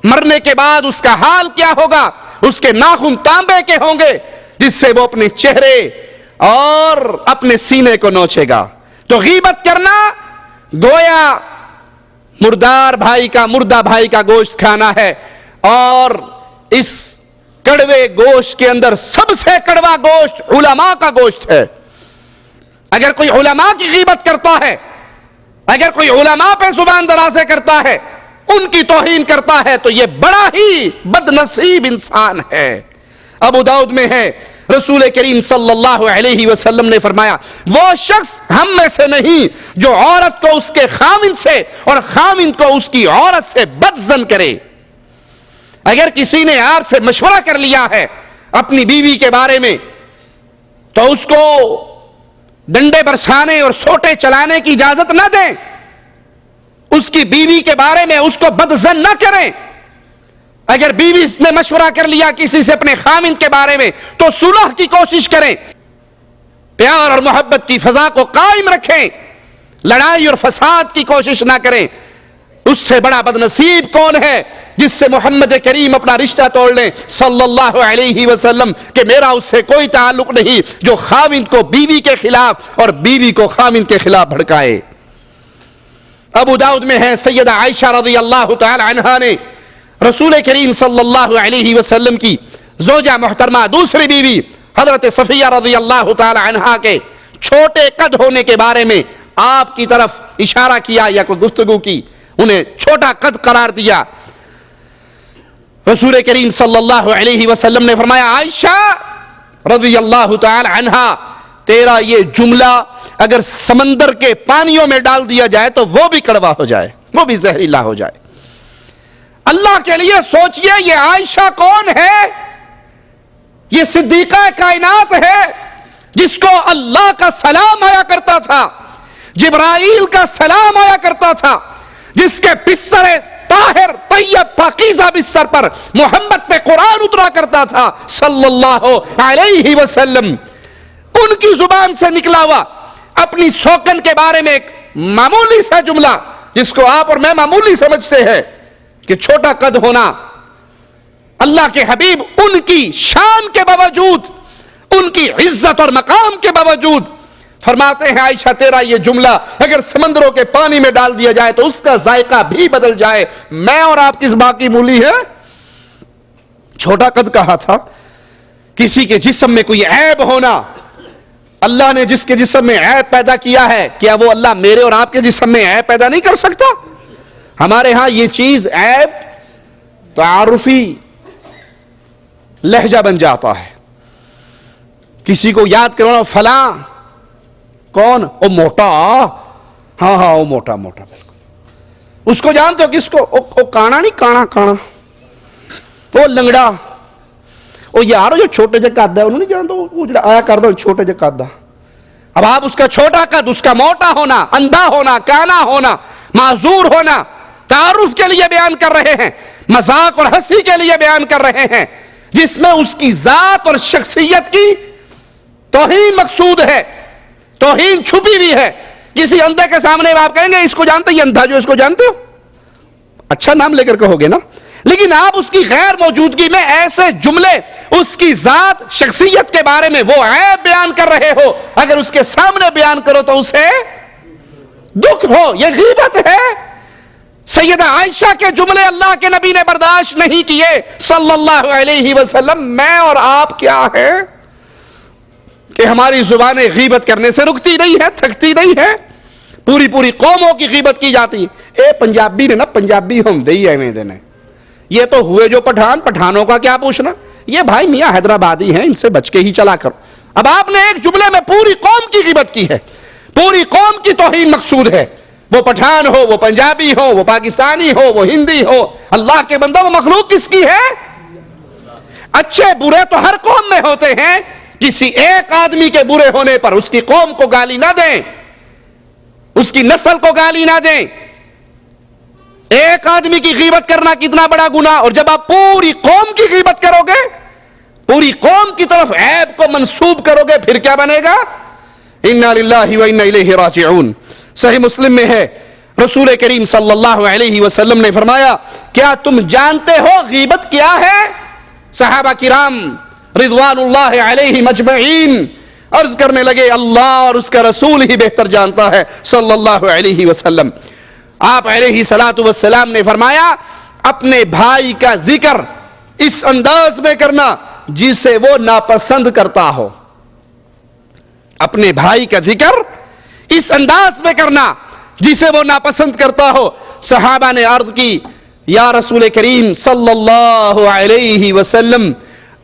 مرنے کے بعد اس کا حال کیا ہوگا۔ اس کے ناخن تانبے کے ہوں گے جس سے وہ اپنے چہرے اور اپنے سینے کو نوچے گا۔ تو غیبت کرنا گویا مردار بھائی کا، مردہ بھائی کا گوشت کھانا ہے، اور اس کڑوے گوشت کے اندر سب سے کڑوا گوشت علماء کا گوشت ہے۔ اگر کوئی علماء کی غیبت کرتا ہے، اگر کوئی علماء پہ زبان درازیں کرتا ہے، ان کی توہین کرتا ہے، تو یہ بڑا ہی بد نصیب انسان ہے۔ ابو داؤد میں ہے، رسول کریم صلی اللہ علیہ وسلم نے فرمایا، وہ شخص ہم میں سے نہیں جو عورت کو اس کے خاوند سے اور خاوند کو اس کی عورت سے بد ظن کرے۔ اگر کسی نے آپ سے مشورہ کر لیا ہے اپنی بیوی کے بارے میں، تو اس کو ڈنڈے برسانے اور سوٹے چلانے کی اجازت نہ دیں، اس کی بیوی کے بارے میں اس کو بد ظن نہ کریں۔ اگر بیوی نے مشورہ کر لیا کسی سے اپنے خاوند کے بارے میں تو صلح کی کوشش کریں، پیار اور محبت کی فضا کو قائم رکھیں، لڑائی اور فساد کی کوشش نہ کریں، اس سے بڑا بدنصیب کون ہے جس سے محمد کریم اپنا رشتہ توڑ لیں صلی اللہ علیہ وسلم کہ میرا اس سے کوئی تعلق نہیں، جو خاوند کو بیوی کے خلاف اور بیوی کو خاوند کے خلاف بھڑکائے۔ ابو داؤد میں ہے سیدہ عائشہ رضی اللہ تعالی عنہا نے رسول کریم صلی اللہ علیہ وسلم کی زوجہ محترمہ دوسری بیوی حضرت صفیہ رضی اللہ تعالی عنہا کے چھوٹے قد ہونے کے بارے میں آپ کی طرف اشارہ کیا یا کوئی گفتگو کی، انہیں چھوٹا قد قرار دیا۔ رسول کریم صلی اللہ علیہ وسلم نے فرمایا عائشہ رضی اللہ تعالی عنہا تیرا یہ جملہ اگر سمندر کے پانیوں میں ڈال دیا جائے تو وہ بھی کڑوا ہو جائے، وہ بھی زہریلا ہو جائے۔ اللہ کے لیے سوچئے یہ عائشہ کون ہے؟ یہ صدیقہ کائنات ہے جس کو اللہ کا سلام آیا کرتا تھا، جبرائیل کا سلام آیا کرتا تھا، جس کے بستر طاہر طیب پاکیزہ بستر پر محمد پہ قرآن اترا کرتا تھا صلی اللہ علیہ وسلم۔ ان کی زبان سے نکلا ہوا اپنی سوکن کے بارے میں ایک معمولی سا جملہ جس کو آپ اور میں معمولی سمجھتے ہیں کہ چھوٹا قد ہونا، اللہ کے حبیب ان کی شان کے باوجود، ان کی عزت اور مقام کے باوجود فرماتے ہیں عائشہ تیرا یہ جملہ اگر سمندروں کے پانی میں ڈال دیا جائے تو اس کا ذائقہ بھی بدل جائے۔ میں اور آپ کس باقی مولی ہے؟ چھوٹا قد کہا تھا، کسی کے جسم میں کوئی عیب ہونا، اللہ نے جس کے جسم میں عیب پیدا کیا ہے کیا وہ اللہ میرے اور آپ کے جسم میں عیب پیدا نہیں کر سکتا؟ ہمارے ہاں یہ چیز عیب تعارفی لہجہ بن جاتا ہے۔ کسی کو یاد کرو فلاں کون؟ او موٹا، ہاں ہاں او موٹا موٹا، بالکل اس کو جانتے ہو؟ کس کو؟ او کانا نہیں، کانا کانا، وہ لنگڑا، او یار جو چھوٹے جے قد ہے انہوں نہیں جانتے وہ جڑا آیا کر دو چھوٹے جے قد۔ اب آپ اس کا چھوٹا قد، اس کا موٹا ہونا، اندھا ہونا، کانا ہونا، معذور ہونا تعارف کے لیے بیان کر رہے ہیں، مذاق اور ہنسی کے لیے بیان کر رہے ہیں، جس میں اس کی ذات اور شخصیت کی توہین مقصود ہے، توہین چھپی بھی ہے۔ کسی اندھے کے سامنے آپ کہیں گے اس کو جانتے، یہ اندھا جو اس کو جانتے ہو، اچھا نام لے کر کہو گے نا، لیکن آپ اس کی غیر موجودگی میں ایسے جملے اس کی ذات شخصیت کے بارے میں وہ عیب بیان کر رہے ہو، اگر اس کے سامنے بیان کرو تو اسے دکھ ہو، یہ غیبت ہے۔ سیدہ عائشہ کے جملے اللہ کے نبی نے برداشت نہیں کیے صلی اللہ علیہ وسلم۔ میں اور آپ کیا ہے کہ ہماری زبانیں غیبت کرنے سے رکتی نہیں ہے، تھکتی نہیں ہے، پوری پوری قوموں کی غیبت کی جاتی ہے۔ اے پنجابی نے نا، پنجابی ہم دے ہی میں دینے، یہ تو ہوئے جو پٹھان، پٹھانوں کا کیا پوچھنا، یہ بھائی میاں حیدرآبادی ہیں، ان سے بچ کے ہی چلا کرو۔ اب آپ نے ایک جملے میں پوری قوم کی غیبت کی ہے، پوری قوم کی توہین مقصود ہے، وہ پٹھان ہو، وہ پنجابی ہو، وہ پاکستانی ہو، وہ ہندی ہو، اللہ کے بندہ وہ مخلوق کس کی ہے؟ اچھے برے تو ہر قوم میں ہوتے ہیں، کسی ایک آدمی کے برے ہونے پر اس کی قوم کو گالی نہ دیں، اس کی نسل کو گالی نہ دیں۔ ایک آدمی کی غیبت کرنا کتنا بڑا گناہ، اور جب آپ پوری قوم کی غیبت کرو گے، پوری قوم کی طرف عیب کو منسوب کرو گے، پھر کیا بنے گا؟ انا للہ و انا الیہ راجعون۔ صحیح مسلم میں ہے رسول کریم صلی اللہ علیہ وسلم نے فرمایا کیا تم جانتے ہو غیبت کیا ہے؟ صحابہ کرام رضوان اللہ علیہ مجمعین عرض کرنے لگے اللہ اور اس کا رسول ہی بہتر جانتا ہے صلی اللہ علیہ وسلم۔ آپ علیہ الصلوۃ والسلام نے فرمایا اپنے بھائی کا ذکر اس انداز میں کرنا جسے وہ ناپسند کرتا ہو، اپنے بھائی کا ذکر اس انداز میں کرنا جسے وہ ناپسند کرتا ہو۔ صحابہ نے عرض کی یا رسول کریم صلی اللہ علیہ وسلم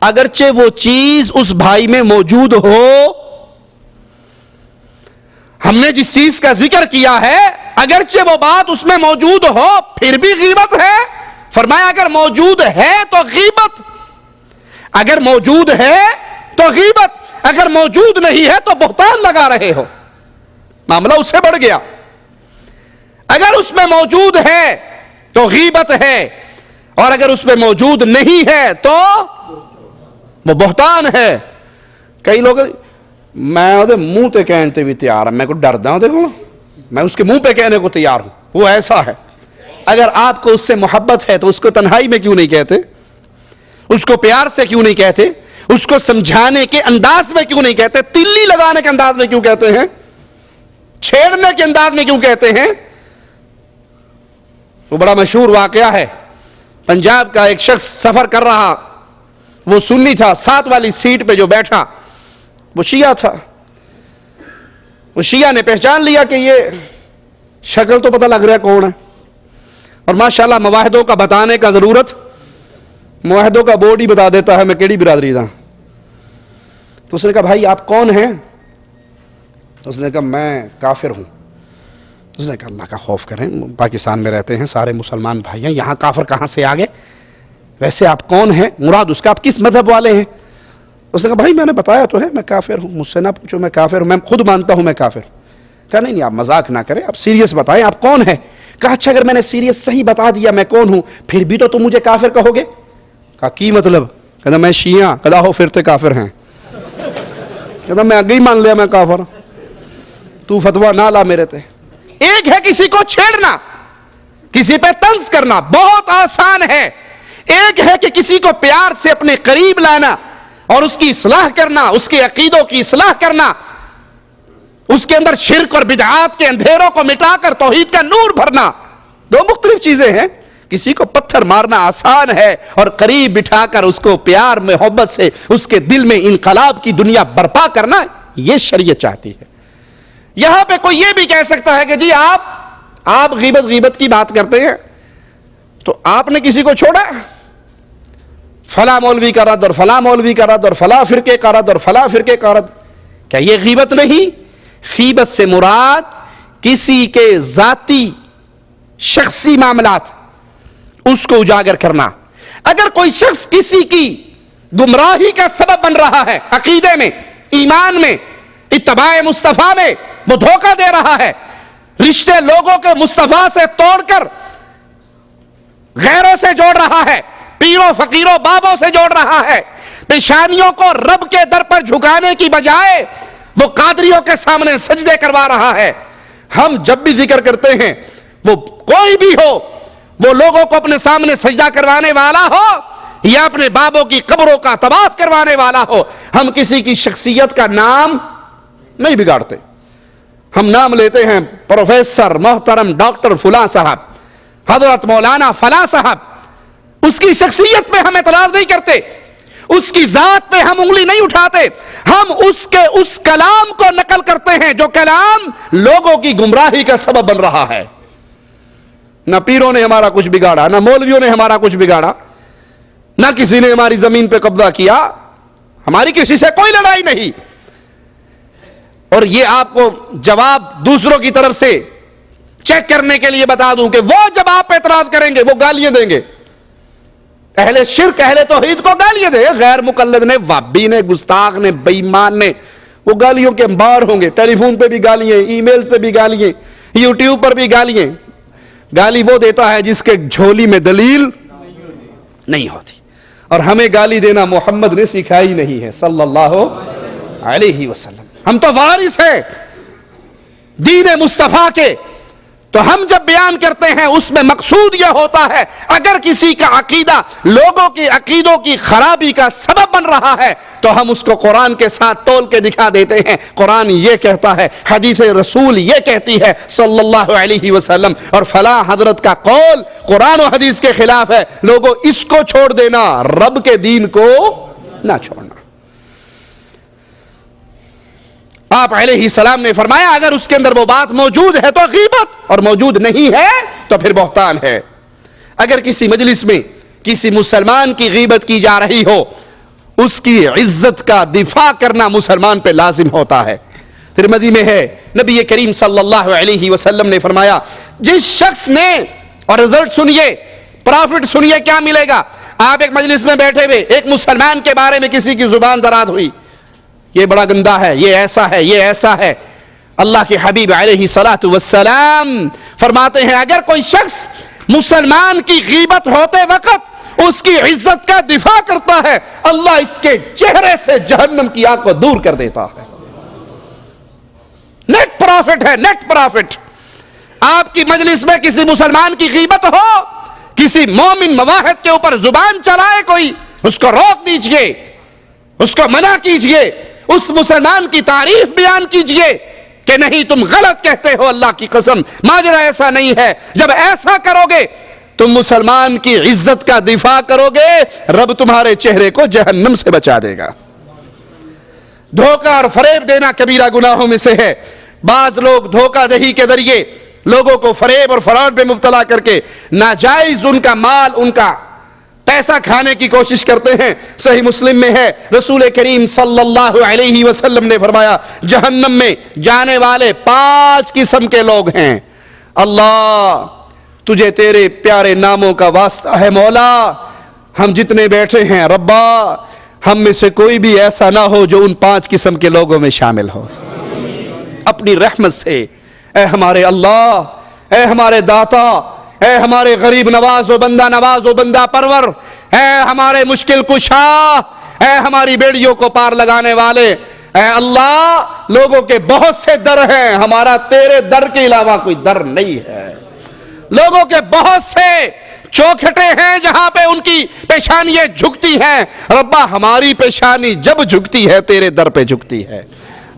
اگرچہ وہ چیز اس بھائی میں موجود ہو، ہم نے جس چیز کا ذکر کیا ہے اگرچہ وہ بات اس میں موجود ہو پھر بھی غیبت ہے؟ فرمایا اگر موجود ہے تو غیبت، اگر موجود ہے تو غیبت، اگر موجود نہیں ہے تو بہتان لگا رہے ہو، معاملہ اس سے بڑھ گیا۔ اگر اس میں موجود ہے تو غیبت ہے، اور اگر اس میں موجود نہیں ہے تو وہ بہتان ہے۔ کئی لوگ میں وہ منہ تے کہنے بھی تیار ہوں، میں کو ڈردا ہوں، دیکھو میں اس کے منہ پہ کہنے کو تیار ہوں، وہ ایسا ہے اگر آپ کو اس سے محبت ہے تو اس کو تنہائی میں کیوں نہیں کہتے؟ اس کو پیار سے کیوں نہیں کہتے؟ اس کو سمجھانے کے انداز میں کیوں نہیں کہتے؟ تلی لگانے کے انداز میں کیوں کہتے ہیں؟ چھیڑنے کے انداز میں کیوں کہتے ہیں؟ وہ بڑا مشہور واقعہ ہے، پنجاب کا ایک شخص سفر کر رہا، وہ سنی تھا، 7 والی سیٹ پہ جو بیٹھا وہ شیعہ تھا۔ وہ شیعہ نے پہچان لیا کہ یہ شکل تو پتہ لگ رہا ہے کون ہے، اور ماشاءاللہ مواحدوں کا بتانے کا ضرورت، مواحدوں کا بورڈ ہی بتا دیتا ہے میں کیڑی برادری دا۔ تو اس نے کہا بھائی آپ کون ہیں؟ اس نے کہا میں کافر ہوں۔ اس نے کہا اللہ کا خوف کریں، پاکستان میں رہتے ہیں، سارے مسلمان بھائی ہیں، یہاں کافر کہاں سے آگے؟ ویسے آپ کون ہیں؟ مراد اس کا آپ کس مذہب والے ہیں؟ اس نے کہا بھائی میں نے بتایا تو ہے میں کافر ہوں، مجھ سے نہ پوچھو میں کافر ہوں، میں خود مانتا ہوں میں کافر۔ کہا نہیں آپ مذاق نہ کریں، آپ سیریس بتائیں آپ کون ہیں؟ کہا اچھا اگر میں نے سیریس صحیح بتا دیا میں کون ہوں پھر بھی تو تم مجھے کافر کہو گے؟ کہا کی مطلب؟ کہتا میں شیعہ۔ کہا ہو پھر تے کافر ہیں۔ کہتا میں آگے ہی مان لیا میں کافر ہوں، تو فتویٰ نہ لا میرے تے۔ ایک ہے کسی کو چھیڑنا، کسی پہ طنز کرنا بہت آسان ہے، ایک ہے کہ کسی کو پیار سے اپنے قریب لانا اور اس کی اصلاح کرنا، اس کے عقیدوں کی اصلاح کرنا، اس کے اندر شرک اور بدعات کے اندھیروں کو مٹا کر توحید کا نور بھرنا، دو مختلف چیزیں ہیں۔ کسی کو پتھر مارنا آسان ہے اور قریب بٹھا کر اس کو پیار محبت سے اس کے دل میں انقلاب کی دنیا برپا کرنا، یہ شریعت چاہتی ہے۔ یہاں پہ کوئی یہ بھی کہہ سکتا ہے کہ جی آپ غیبت کی بات کرتے ہیں تو آپ نے کسی کو چھوڑا؟ فلاں مولوی کا رد اور فلاں مولوی کا رد اور فلاں فرقے کا رد اور فلاں فرقے کا رد، کیا یہ غیبت نہیں؟ غیبت سے مراد کسی کے ذاتی شخصی معاملات اس کو اجاگر کرنا۔ اگر کوئی شخص کسی کی گمراہی کا سبب بن رہا ہے، عقیدے میں، ایمان میں، اتباع مصطفیٰ میں وہ دھوکہ دے رہا ہے، رشتے لوگوں کے مصطفیٰ سے توڑ کر غیروں سے جوڑ رہا ہے، پیروں فقیروں بابوں سے جوڑ رہا ہے، پیشانیوں کو رب کے در پر جھکانے کی بجائے وہ قادریوں کے سامنے سجدے کروا رہا ہے۔ ہم جب بھی ذکر کرتے ہیں وہ کوئی بھی ہو، وہ لوگوں کو اپنے سامنے سجدہ کروانے والا ہو یا اپنے بابوں کی قبروں کا طواف کروانے والا ہو، ہم کسی کی شخصیت کا نام نہیں بگاڑتے۔ ہم نام لیتے ہیں پروفیسر محترم ڈاکٹر فلاں صاحب، حضرت مولانا فلاں صاحب، اس کی شخصیت پہ ہم اعتراض نہیں کرتے، اس کی ذات پہ ہم انگلی نہیں اٹھاتے، ہم اس کلام کو نقل کرتے ہیں جو کلام لوگوں کی گمراہی کا سبب بن رہا ہے۔ نہ پیروں نے ہمارا کچھ بگاڑا، نہ مولویوں نے ہمارا کچھ بگاڑا، نہ کسی نے ہماری زمین پہ قبضہ کیا، ہماری کسی سے کوئی لڑائی نہیں۔ اور یہ آپ کو جواب دوسروں کی طرف سے چیک کرنے کے لیے بتا دوں کہ وہ جب آپ پہ اعتراض کریں گے وہ گالیاں دیں گے، اہل شرک اہل توحید کو گالیاں دیں گے، غیر مقلد نے، وابی نے، گستاخ نے، بے ایمان نے، وہ گالیوں کے انبار ہوں گے، ٹیلی فون پہ بھی گالیاں، ای میل پہ بھی گالیاں، یوٹیوب پر بھی گالیاں۔ گالی وہ دیتا ہے جس کے جھولی میں دلیل نہیں ہوتی، اور ہمیں گالی دینا محمد نے سکھائی نہیں ہے صلی اللہ علیہ وسلم۔ ہم تو وارث ہیں دین مصطفیٰ کے، تو ہم جب بیان کرتے ہیں اس میں مقصود یہ ہوتا ہے اگر کسی کا عقیدہ لوگوں کی عقیدوں کی خرابی کا سبب بن رہا ہے تو ہم اس کو قرآن کے ساتھ تول کے دکھا دیتے ہیں، قرآن یہ کہتا ہے، حدیث رسول یہ کہتی ہے صلی اللہ علیہ وسلم، اور فلاں حضرت کا قول قرآن و حدیث کے خلاف ہے، لوگوں اس کو چھوڑ دینا، رب کے دین کو نہ چھوڑنا۔ آپ علیہ السلام نے فرمایا اگر اس کے اندر وہ بات موجود ہے تو غیبت، اور موجود نہیں ہے تو پھر بہتان ہے۔ اگر کسی مجلس میں کسی مسلمان کی غیبت کی جا رہی ہو، اس کی عزت کا دفاع کرنا مسلمان پہ لازم ہوتا ہے۔ ترمذی میں ہے، نبی کریم صلی اللہ علیہ وسلم نے فرمایا جس شخص نے، اور رزلٹ سنیے، پرافٹ سنیے کیا ملے گا، آپ ایک مجلس میں بیٹھے ہوئے ایک مسلمان کے بارے میں کسی کی زبان دراد ہوئی، یہ بڑا گندا ہے، یہ ایسا ہے، یہ ایسا ہے، اللہ کے حبیب علیہ الصلاۃ والسلام فرماتے ہیں اگر کوئی شخص مسلمان کی غیبت ہوتے وقت اس کی عزت کا دفاع کرتا ہے، اللہ اس کے چہرے سے جہنم کی آگ کو دور کر دیتا ہے۔ نیٹ پرافٹ ہے، نیٹ پرافٹ۔ آپ کی مجلس میں کسی مسلمان کی غیبت ہو، کسی مومن مواحد کے اوپر زبان چلائے کوئی، اس کو روک دیجئے، اس کو منع کیجئے، اس مسلمان کی تعریف بیان کیجئے کہ نہیں تم غلط کہتے ہو، اللہ کی قسم ماجرا ایسا نہیں ہے۔ جب ایسا کرو گے تم مسلمان کی عزت کا دفاع کرو گے، رب تمہارے چہرے کو جہنم سے بچا دے گا۔ دھوکہ اور فریب دینا کبیرہ گناہوں میں سے ہے۔ بعض لوگ دھوکہ دہی کے ذریعے لوگوں کو فریب اور فراڈ میں مبتلا کر کے ناجائز ان کا مال، ان کا پیسہ کھانے کی کوشش کرتے ہیں۔ صحیح مسلم میں ہے، رسول کریم صلی اللہ علیہ وسلم نے فرمایا جہنم میں جانے والے 5 قسم کے لوگ ہیں۔ اللہ تجھے تیرے پیارے ناموں کا واسطہ ہے مولا، ہم جتنے بیٹھے ہیں ربا ہم میں سے کوئی بھی ایسا نہ ہو جو ان 5 قسم کے لوگوں میں شامل ہو۔ اپنی رحمت سے اے ہمارے اللہ، اے ہمارے داتا، اے ہمارے غریب نواز و بندہ پرور، اے ہمارے مشکل کشا، اے ہماری بیڑیوں کو پار لگانے والے، اے اللہ لوگوں کے بہت سے در ہیں، ہمارا تیرے در کے علاوہ کوئی در نہیں ہے۔ لوگوں کے بہت سے چوکھٹے ہیں جہاں پہ ان کی پیشانیاں جھکتی ہیں، ربا ہماری پیشانی جب جھکتی ہے تیرے در پہ جھکتی ہے۔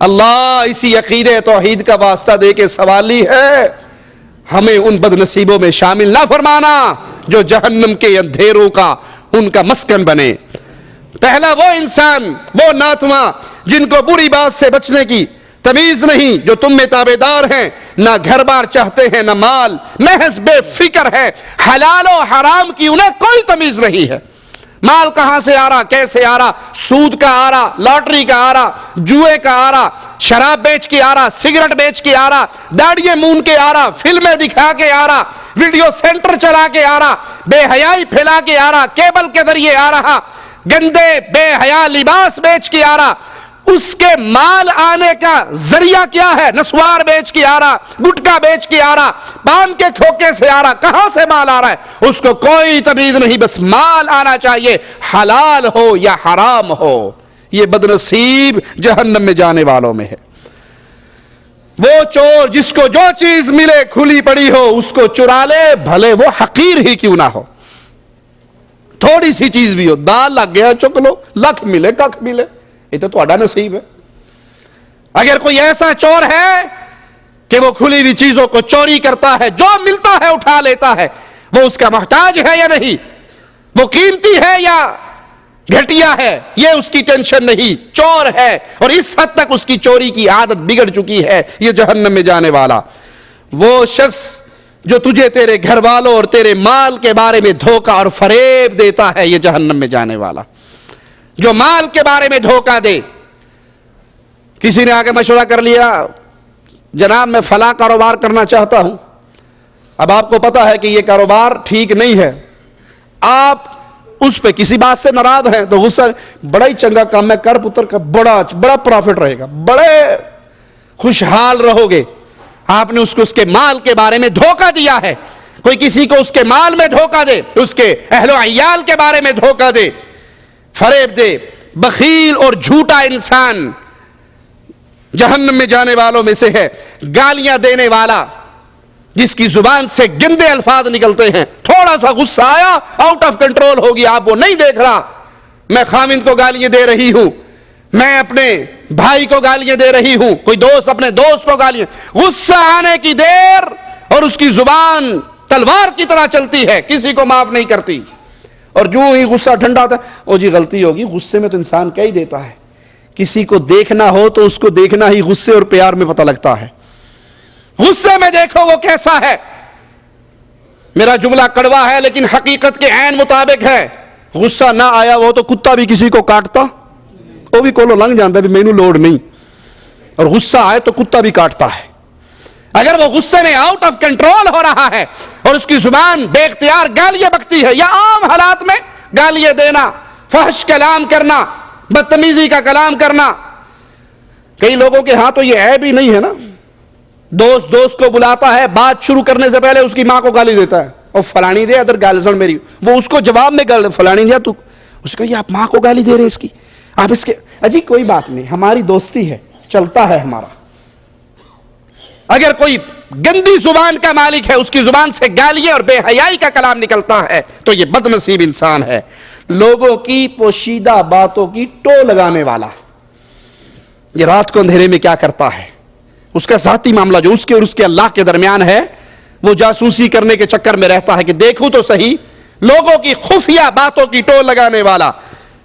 اللہ اسی عقیدے توحید کا واسطہ دے کے سوالی ہے ہمیں ان بد نصیبوں میں شامل نہ فرمانا جو جہنم کے اندھیروں کا ان کا مسکن بنے۔ پہلا وہ انسان، وہ ناتواں جن کو بری بات سے بچنے کی تمیز نہیں، جو تم میں تابعدار ہیں، نہ گھر بار چاہتے ہیں نہ مال، محض بے فکر ہے، حلال و حرام کی انہیں کوئی تمیز نہیں ہے۔ مال کہاں سے آ رہا، کیسے آ رہا، سود کا آ رہا، لاٹری کا آ رہا، جوئے کا آ رہا، شراب بیچ کے آ رہا، سگریٹ بیچ کے آ رہا، داڑیاں مون کے آ رہا، فلمیں دکھا کے آ رہا، ویڈیو سینٹر چلا کے آ رہا، بے حیائی پھیلا کے آ رہا، کیبل کے ذریعے آ رہا، گندے بے حیا لباس بیچ کے آ رہا۔ اس کے مال آنے کا ذریعہ کیا ہے؟ نسوار بیچ کے آ رہا، گٹکا بیچ کے آ رہا، پان کے کھوکے سے آ رہا، کہاں سے مال آ رہا ہے اس کو کوئی تمیز نہیں، بس مال آنا چاہیے، حلال ہو یا حرام ہو۔ یہ بدنصیب جہنم میں جانے والوں میں ہے۔ وہ چور جس کو جو چیز ملے کھلی پڑی ہو اس کو چرا لے، بھلے وہ حقیر ہی کیوں نہ ہو، تھوڑی سی چیز بھی ہو، دال لگ گیا چک لو، لکھ ملے ککھ ملے، یہ تو تہاڈا نصیب ہے۔ اگر کوئی ایسا چور ہے کہ وہ کھلی ہوئی چیزوں کو چوری کرتا ہے، جو ملتا ہے اٹھا لیتا ہے، وہ اس کا محتاج ہے یا نہیں، وہ قیمتی ہے یا گھٹیا ہے، یہ اس کی ٹینشن نہیں، چور ہے اور اس حد تک اس کی چوری کی عادت بگڑ چکی ہے، یہ جہنم میں جانے والا۔ وہ شخص جو تجھے تیرے گھر والوں اور تیرے مال کے بارے میں دھوکہ اور فریب دیتا ہے، یہ جہنم میں جانے والا۔ جو مال کے بارے میں دھوکہ دے، کسی نے آگے مشورہ کر لیا جناب میں فلاں کاروبار کرنا چاہتا ہوں، اب آپ کو پتا ہے کہ یہ کاروبار ٹھیک نہیں ہے، آپ اس پہ کسی بات سے ناراض ہیں تو غصہ، بڑا ہی چنگا کام ہے، کر پتر کا بڑا پروفٹ رہے گا، بڑے خوشحال رہو گے۔ آپ نے اس کو اس کے مال کے بارے میں دھوکہ دیا ہے۔ کوئی کسی کو اس کے مال میں دھوکہ دے، اس کے اہل و عیال کے بارے میں دھوکہ دے، فریب دے، بخیل اور جھوٹا انسان جہنم میں جانے والوں میں سے ہے۔ گالیاں دینے والا جس کی زبان سے گندے الفاظ نکلتے ہیں، تھوڑا سا غصہ آیا آؤٹ آف کنٹرول ہوگی، آپ وہ نہیں دیکھ رہا، میں خامند کو گالیاں دے رہی ہوں، میں اپنے بھائی کو گالیاں دے رہی ہوں، کوئی دوست اپنے دوست کو گالیاں، غصہ آنے کی دیر اور اس کی زبان تلوار کی طرح چلتی ہے، کسی کو معاف نہیں کرتی، اور جو ہی غصہ ٹھنڈا ہوتا ہے او جی غلطی ہوگی، غصے میں تو انسان کیا ہی دیتا ہے، کسی کو دیکھنا ہو تو اس کو دیکھنا ہی غصے اور پیار میں پتہ لگتا ہے، غصے میں دیکھو وہ کیسا ہے۔ میرا جملہ کڑوا ہے لیکن حقیقت کے عین مطابق ہے، غصہ نہ آیا وہ تو کتا بھی کسی کو کاٹتا، وہ بھی کولو لنگ جانتا بھی مینوں لوڑ نہیں، اور غصہ آئے تو کتا بھی کاٹتا ہے۔ اگر وہ غصے میں آؤٹ آف کنٹرول ہو رہا ہے اور اس کی زبان بے اختیار گالیاں بکتی ہے، یا عام حالات میں گالیاں دینا، فحش کلام کرنا، بدتمیزی کا کلام کرنا، کئی لوگوں کے ہاں تو یہ عیب ہی نہیں ہے نا، دوست کو بلاتا ہے، بات شروع کرنے سے پہلے اس کی ماں کو گالی دیتا ہے، اور فلانی دے ادھر گال سن میری، وہ اس کو جواب میں گال فلانی دیا تو اس کو یہ آپ ماں کو گالی دے رہے اس کی، آپ اس کے اجی کوئی بات نہیں، ہماری دوستی ہے، چلتا ہے ہمارا، اگر کوئی گندی زبان کا مالک ہے، اس کی زبان سے گالیاں اور بے حیائی کا کلام نکلتا ہے تو یہ بد نصیب انسان ہے۔ لوگوں کی پوشیدہ باتوں کی ٹو لگانے والا، یہ رات کو اندھیرے میں کیا کرتا ہے، اس کا ذاتی معاملہ جو اس کے اور اس کے اللہ کے درمیان ہے، وہ جاسوسی کرنے کے چکر میں رہتا ہے کہ دیکھوں تو صحیح، لوگوں کی خفیہ باتوں کی ٹو لگانے والا۔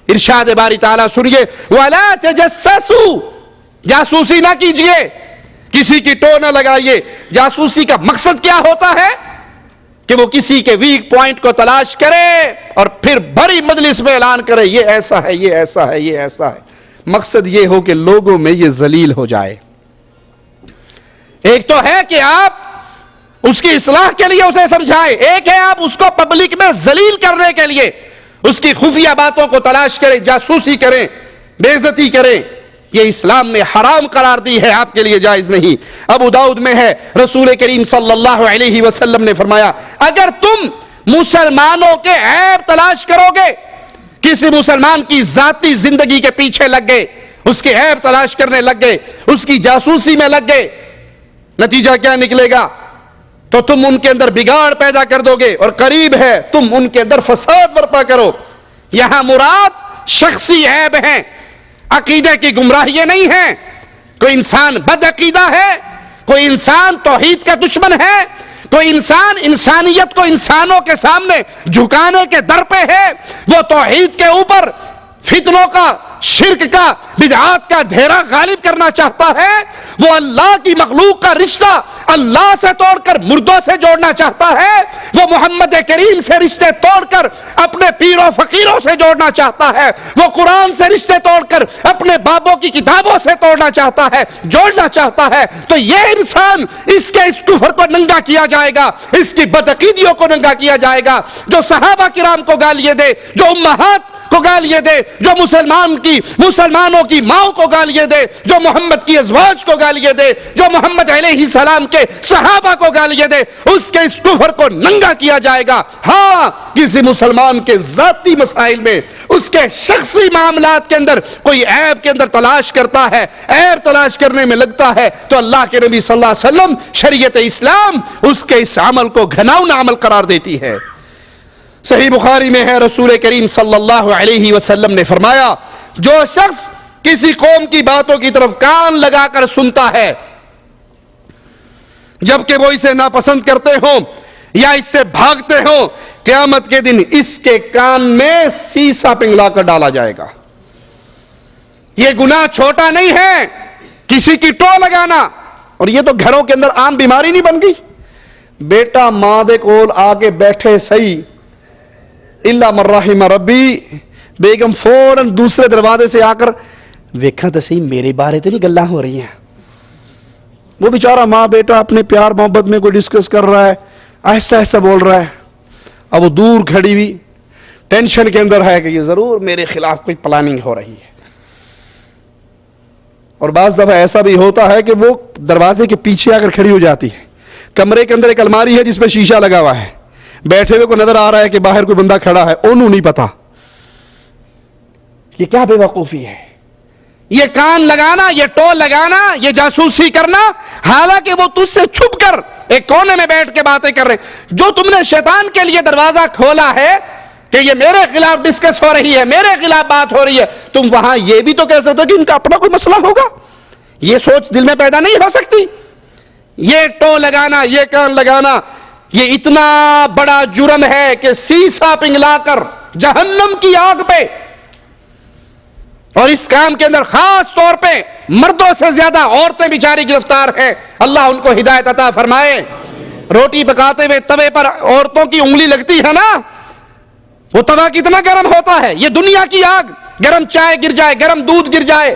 ارشاد باری تعالیٰ سنیے، وَلَا تَجَسَّسُوا، جاسوسی نہ کیجئے، کسی کی ٹو نہ لگائیے۔ جاسوسی کا مقصد کیا ہوتا ہے کہ وہ کسی کے ویک پوائنٹ کو تلاش کرے اور پھر بڑی مجلس میں اعلان کرے یہ ایسا ہے، یہ ایسا ہے، یہ ایسا ہے۔ مقصد یہ ہو کہ لوگوں میں یہ ذلیل ہو جائے۔ ایک تو ہے کہ آپ اس کی اصلاح کے لیے اسے سمجھائیں، ایک ہے آپ اس کو پبلک میں ذلیل کرنے کے لیے اس کی خفیہ باتوں کو تلاش کریں، جاسوسی کریں، بے عزتی کریں۔ یہ اسلام نے حرام قرار دی ہے، آپ کے لیے جائز نہیں۔ ابو داؤد میں ہے، رسول کریم صلی اللہ علیہ وسلم نے فرمایا، اگر تم مسلمانوں کے عیب تلاش کرو گے، کسی مسلمان کی ذاتی زندگی کے پیچھے لگ گئے، اس کے عیب تلاش کرنے لگ گئے، اس کی جاسوسی میں لگ گئے، نتیجہ کیا نکلے گا؟ تو تم ان کے اندر بگاڑ پیدا کر دو گے، اور قریب ہے تم ان کے اندر فساد برپا کرو۔ یہاں مراد شخصی عیب ہیں، عقیدے کی گمراہی نہیں ہیں۔ کوئی انسان بد عقیدہ ہے، کوئی انسان توحید کا دشمن ہے، کوئی انسان انسانیت کو انسانوں کے سامنے جھکانے کے در پہ ہے، وہ توحید کے اوپر فتنوں کا، شرک کا، بدعات کا دھیرا غالب کرنا چاہتا ہے، وہ اللہ کی مخلوق کا رشتہ اللہ سے توڑ کر مردوں سے جوڑنا چاہتا ہے، وہ محمد کریم سے رشتے توڑ کر اپنے پیروں فقیروں سے جوڑنا چاہتا ہے، وہ قرآن سے رشتے توڑ کر اپنے بابوں کی کتابوں سے توڑنا چاہتا ہے، جوڑنا چاہتا ہے، تو یہ انسان اس کفر کو ننگا کیا جائے گا، اس کی بدعقیدیوں کو ننگا کیا جائے گا۔ جو صحابہ کرام کو گالیاں دے، جو امہات کو گالیاں دے، جو مسلمانوں کی ماں کو گالیاں دے، جو محمد کی ازواج کو گالیاں دے، جو محمد علیہ السلام کے صحابہ کو گالیاں دے، اس کے اس کفر کو ننگا کیا جائے گا۔ ہاں، کسی مسلمان کے ذاتی مسائل میں، اس کے شخصی معاملات کے اندر کوئی عیب کے اندر تلاش کرتا ہے، عیب تلاش کرنے میں لگتا ہے، تو اللہ کے نبی صلی اللہ علیہ وسلم، شریعت اسلام اس کے اس عمل کو گھناؤنا عمل قرار دیتی ہے۔ صحیح بخاری میں ہے، رسول کریم صلی اللہ علیہ وسلم نے فرمایا، جو شخص کسی قوم کی باتوں کی طرف کان لگا کر سنتا ہے جبکہ وہ اسے ناپسند کرتے ہوں یا اس سے بھاگتے ہوں، قیامت کے دن اس کے کان میں سیسا پنگلا کر ڈالا جائے گا۔ یہ گناہ چھوٹا نہیں ہے، کسی کی ٹو لگانا، اور یہ تو گھروں کے اندر عام بیماری نہیں بن گئی۔ بیٹا ماں دے کول آگے بیٹھے صحیح، اللہ من رحم ربی، بیگم فوراً دوسرے دروازے سے آ کر ویکھا تو صحیح میرے بارے تو نہیں گلاں ہو رہی ہیں۔ وہ بیچارہ ماں بیٹا اپنے پیار محبت میں کوئی ڈسکس کر رہا ہے، ایسا ایسا بول رہا ہے، اب وہ دور کھڑی ہوئی ٹینشن کے اندر ہے کہ یہ ضرور میرے خلاف کوئی پلاننگ ہو رہی ہے۔ اور بعض دفعہ ایسا بھی ہوتا ہے کہ وہ دروازے کے پیچھے آ کر کھڑی ہو جاتی ہے۔ کمرے کے اندر ایک الماری ہے جس پہ شیشہ لگا ہوا ہے، بیٹھے ہوئے کو نظر آ رہا ہے کہ باہر کوئی بندہ کھڑا ہے، انہوں نہیں پتا۔ یہ کیا بے وقوفی ہے، یہ کان لگانا، یہ ٹو لگانا، یہ جاسوسی کرنا، حالانکہ وہ تجھ سے چھپ کر ایک کونے میں بیٹھ کے باتیں کر رہے ہیں۔ جو تم نے شیطان کے لیے دروازہ کھولا ہے کہ یہ میرے خلاف ڈسکس ہو رہی ہے، میرے خلاف بات ہو رہی ہے، تم وہاں یہ بھی تو کہہ سکتے ہو کہ ان کا اپنا کوئی مسئلہ ہوگا۔ یہ سوچ دل میں پیدا نہیں ہو سکتی۔ یہ ٹو لگانا، یہ کان لگانا، یہ اتنا بڑا جرم ہے کہ سیسا پنگلا کر جہنم کی آگ پہ، اور اس کام کے اندر خاص طور پہ مردوں سے زیادہ عورتیں بیچاری گرفتار ہیں۔ اللہ ان کو ہدایت عطا فرمائے۔ روٹی پکاتے ہوئے توے پر عورتوں کی انگلی لگتی ہے نا، وہ توا کتنا گرم ہوتا ہے، یہ دنیا کی آگ، گرم چائے گر جائے، گرم دودھ گر جائے،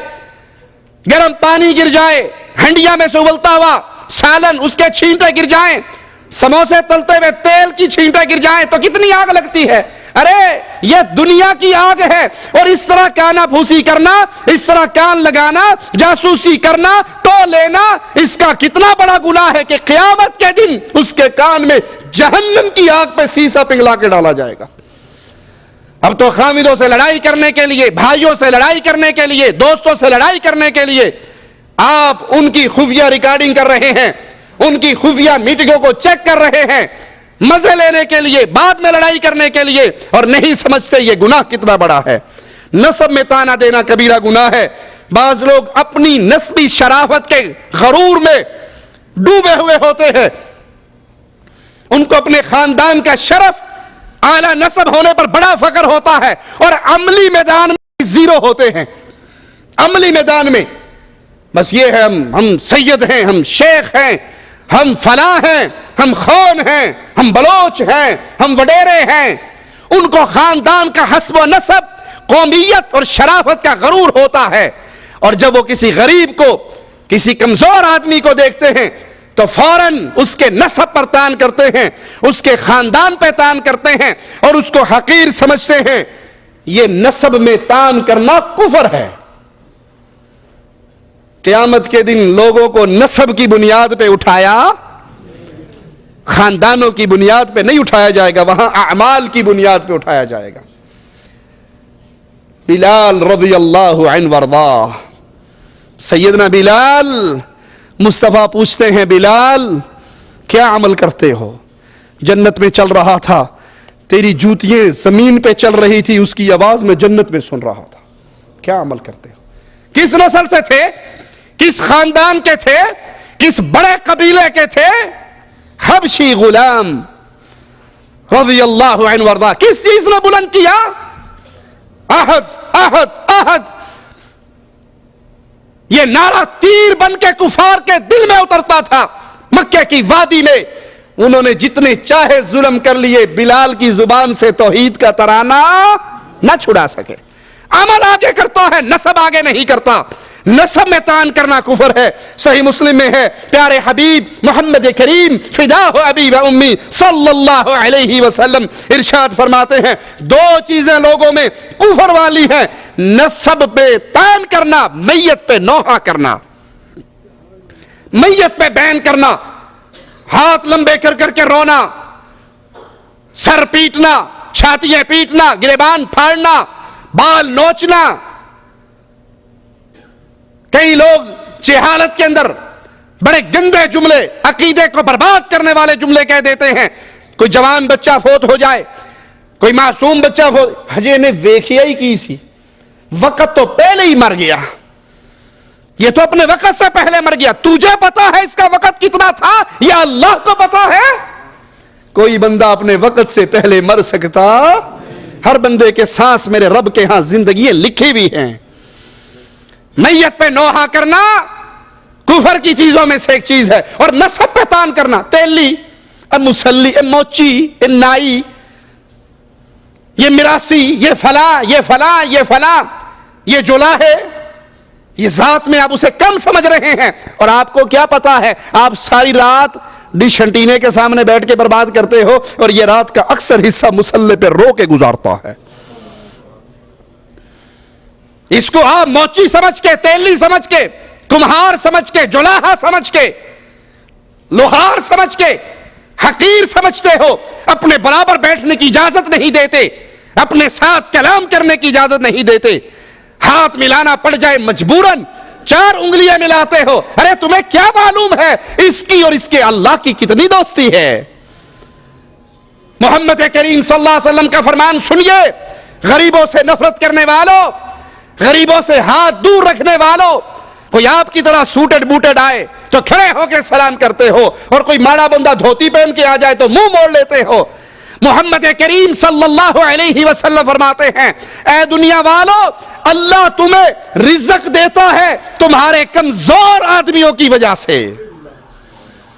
گرم پانی گر جائے، ہنڈیا میں سے ابلتا ہوا سالن اس کے چھینٹے گر جائیں، سموسے تلتے ہوئے تیل کی چھینٹیں گر جائیں تو کتنی آگ لگتی ہے۔ ارے یہ دنیا کی آگ ہے، اور اس طرح کانا پھوسی کرنا، اس طرح کان لگانا، جاسوسی کرنا، ٹو لینا، اس کا کتنا بڑا گناہ ہے کہ قیامت کے دن اس کے کان میں جہنم کی آگ پہ سیسا پنگلا کے ڈالا جائے گا۔ اب تو خامدوں سے لڑائی کرنے کے لیے، بھائیوں سے لڑائی کرنے کے لیے، دوستوں سے لڑائی کرنے کے لیے آپ ان کی خفیہ ریکارڈنگ کر رہے ہیں، ان کی خفیہ میٹنگوں کو چیک کر رہے ہیں مزے لینے کے لیے، بعد میں لڑائی کرنے کے لیے، اور نہیں سمجھتے یہ گناہ کتنا بڑا ہے۔ نسب میں تانا دینا کبیرہ گناہ ہے۔ بعض لوگ اپنی نسبی شرافت کے غرور میں ڈوبے ہوئے ہوتے ہیں، ان کو اپنے خاندان کا شرف، اعلیٰ نسب ہونے پر بڑا فخر ہوتا ہے، اور عملی میدان میں زیرو ہوتے ہیں۔ عملی میدان میں بس یہ ہے ہم سید ہیں، ہم شیخ ہیں، ہم فلاں ہیں، ہم خون ہیں، ہم بلوچ ہیں، ہم وڈیرے ہیں۔ ان کو خاندان کا حسب و نسب، قومیت اور شرافت کا غرور ہوتا ہے، اور جب وہ کسی غریب کو، کسی کمزور آدمی کو دیکھتے ہیں تو فوراً اس کے نسب پر تان کرتے ہیں، اس کے خاندان پہ تان کرتے ہیں، اور اس کو حقیر سمجھتے ہیں۔ یہ نسب میں تان کرنا کفر ہے۔ قیامت کے دن لوگوں کو نسب کی بنیاد پہ اٹھایا، خاندانوں کی بنیاد پہ نہیں اٹھایا جائے گا، وہاں اعمال کی بنیاد پہ اٹھایا جائے گا۔ بلال رضی اللہ عنہ وارضاہ، سیدنا بلال، مصطفیٰ پوچھتے ہیں بلال کیا عمل کرتے ہو؟ جنت میں چل رہا تھا، تیری جوتیاں زمین پہ چل رہی تھی، اس کی آواز میں جنت میں سن رہا تھا، کیا عمل کرتے ہو؟ کس نسل سے تھے؟ کس خاندان کے تھے؟ کس بڑے قبیلے کے تھے؟ حبشی غلام رضی اللہ عنہ وارضاہ۔ کس چیز نے بلند کیا؟ احد احد احد۔ یہ نعرہ تیر بن کے کفار کے دل میں اترتا تھا۔ مکہ کی وادی میں انہوں نے جتنے چاہے ظلم کر لیے، بلال کی زبان سے توحید کا ترانہ نہ چھڑا سکے۔ عمل آگے کرتا ہے، نسب آگے نہیں کرتا۔ نسب میں تان کرنا کفر ہے۔ صحیح مسلم میں ہے، پیارے حبیب محمد کریم فداہ ابی و امی صلی اللہ علیہ وسلم ارشاد فرماتے ہیں، دو چیزیں لوگوں میں کفر والی ہیں، نسب پہ تان کرنا، میت پہ نوحہ کرنا، میت پہ بین کرنا، ہاتھ لمبے کر کر کے رونا، سر پیٹنا، چھاتیاں پیٹنا، گریبان پھاڑنا، بال نوچنا۔ کئی لوگ جہالت کے اندر بڑے گندے جملے، عقیدے کو برباد کرنے والے جملے کہہ دیتے ہیں۔ کوئی جوان بچہ فوت ہو جائے، کوئی معصوم بچہ فوت، ہجے نے ویکھیا ہی کی سی، وقت تو پہلے ہی مر گیا، یہ تو اپنے وقت سے پہلے مر گیا۔ تجھے پتا ہے اس کا وقت کتنا تھا یا اللہ کو پتا ہے؟ کوئی بندہ اپنے وقت سے پہلے مر سکتا؟ ہر بندے کے سانس میرے رب کے ہاں زندگی لکھی بھی ہیں۔ میت پہ نوحہ کرنا کفر کی چیزوں میں سے ایک چیز ہے، اور نسب پہ تان کرنا، تیلی، مسلی، موچی، نائی، یہ مراسی، یہ فلاں، یہ فلاں، یہ فلاں، یہ جلا ہے، یہ ذات میں آپ اسے کم سمجھ رہے ہیں۔ اور آپ کو کیا پتا ہے، آپ ساری رات ڈش انٹینے کے سامنے بیٹھ کے برباد کرتے ہو، اور یہ رات کا اکثر حصہ مصلے پہ رو کے گزارتا ہے۔ اس کو آپ موچی سمجھ کے، تیلی سمجھ کے، کمہار سمجھ کے، جولاہا سمجھ کے، لوہار سمجھ کے حقیر سمجھتے ہو، اپنے برابر بیٹھنے کی اجازت نہیں دیتے، اپنے ساتھ کلام کرنے کی اجازت نہیں دیتے، ہاتھ ملانا پڑ جائے مجبوراً 4 انگلیاں ملاتے ہو۔ ارے تمہیں کیا معلوم ہے اس کی اور اس کے اللہ کی کتنی دوستی ہے؟ محمد کریم صلی اللہ علیہ وسلم کا فرمان سنیے، غریبوں سے نفرت کرنے والوں، غریبوں سے ہاتھ دور رکھنے والوں، کوئی آپ کی طرح سوٹڈ بوٹڈ آئے تو کھڑے ہو کے سلام کرتے ہو، اور کوئی ماڑا بندہ دھوتی پہن کے آ جائے تو منہ موڑ لیتے ہو۔ محمد کریم صلی اللہ علیہ وسلم فرماتے ہیں، اے دنیا والو، اللہ تمہیں رزق دیتا ہے تمہارے کمزور آدمیوں کی وجہ سے۔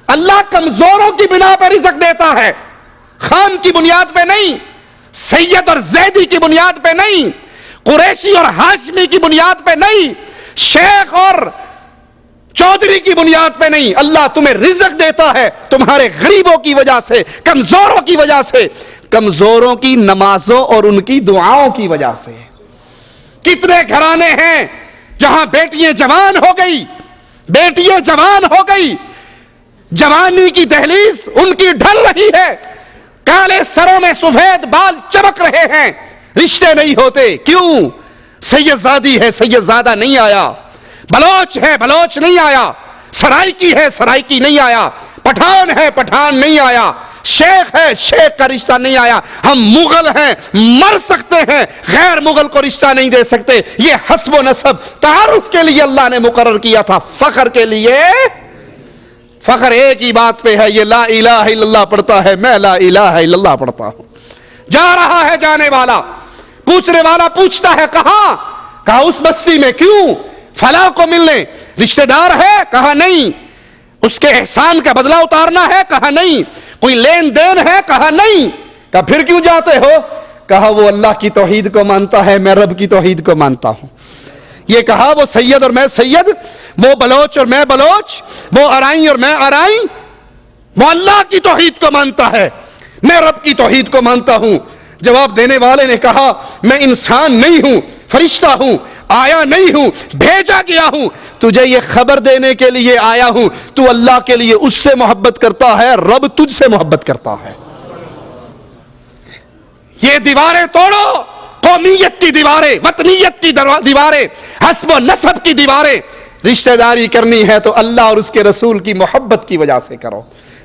اللہ کمزوروں کی بنا پر رزق دیتا ہے، خان کی بنیاد پہ نہیں، سید اور زیدی کی بنیاد پہ نہیں، قریشی اور ہاشمی کی بنیاد پہ نہیں، شیخ اور چودھری کی بنیاد پہ نہیں۔ اللہ تمہیں رزق دیتا ہے تمہارے غریبوں کی وجہ سے، کمزوروں کی وجہ سے، کمزوروں کی نمازوں اور ان کی دعاؤں کی وجہ سے۔ کتنے گھرانے ہیں جہاں بیٹیاں جوان ہو گئی، بیٹیاں جوان ہو گئی، جوانی کی دہلیز ان کی ڈھل رہی ہے، کالے سروں میں سفید بال چمک رہے ہیں، رشتے نہیں ہوتے۔ کیوں؟ سید زادی ہے، سید زادہ نہیں آیا، بلوچ ہے، بلوچ نہیں آیا، سرائکی ہے، سرائکی نہیں آیا، پٹھان ہے پٹھان نہیں آیا، شیخ ہے شیخ کا رشتہ نہیں آیا، ہم مغل ہیں مر سکتے ہیں، غیر مغل کو رشتہ نہیں دے سکتے۔ یہ حسب و نسب تعارف کے لیے اللہ نے مقرر کیا تھا، فخر کے لیے فخر ایک ہی بات پہ ہے، یہ لا الہ الا اللہ پڑھتا ہے، میں لا الہ الا اللہ پڑھتا ہوں۔ جا رہا ہے جانے والا، پوچھنے والا پوچھتا ہے کہاں؟ کہا اس بستی میں۔ کیوں؟ فلاں کو ملنے۔ رشتہ دار ہے؟ کہا نہیں۔ اس کے احسان کا بدلہ اتارنا ہے؟ کہا نہیں۔ کوئی لین دین ہے؟ کہا نہیں۔ کہا پھر کیوں جاتے ہو؟ کہا وہ اللہ کی توحید کو مانتا ہے، میں رب کی توحید کو مانتا ہوں۔ یہ کہا وہ سید اور میں سید، وہ بلوچ اور میں بلوچ، وہ ارائیں اور میں ارائیں، وہ اللہ کی توحید کو مانتا ہے، میں رب کی توحید کو مانتا ہوں۔ جواب دینے والے نے کہا میں انسان نہیں ہوں، فرشتہ ہوں، آیا نہیں ہوں، بھیجا گیا ہوں، تجھے یہ خبر دینے کے لیے آیا ہوں، تو اللہ کے لیے اس سے محبت کرتا ہے، رب تجھ سے محبت کرتا ہے۔ یہ دیواریں توڑو، قومیت کی دیواریں، وطنیت کی دیواریں، حسب و نسب کی دیواریں۔ رشتہ داری کرنی ہے تو اللہ اور اس کے رسول کی محبت کی وجہ سے کرو۔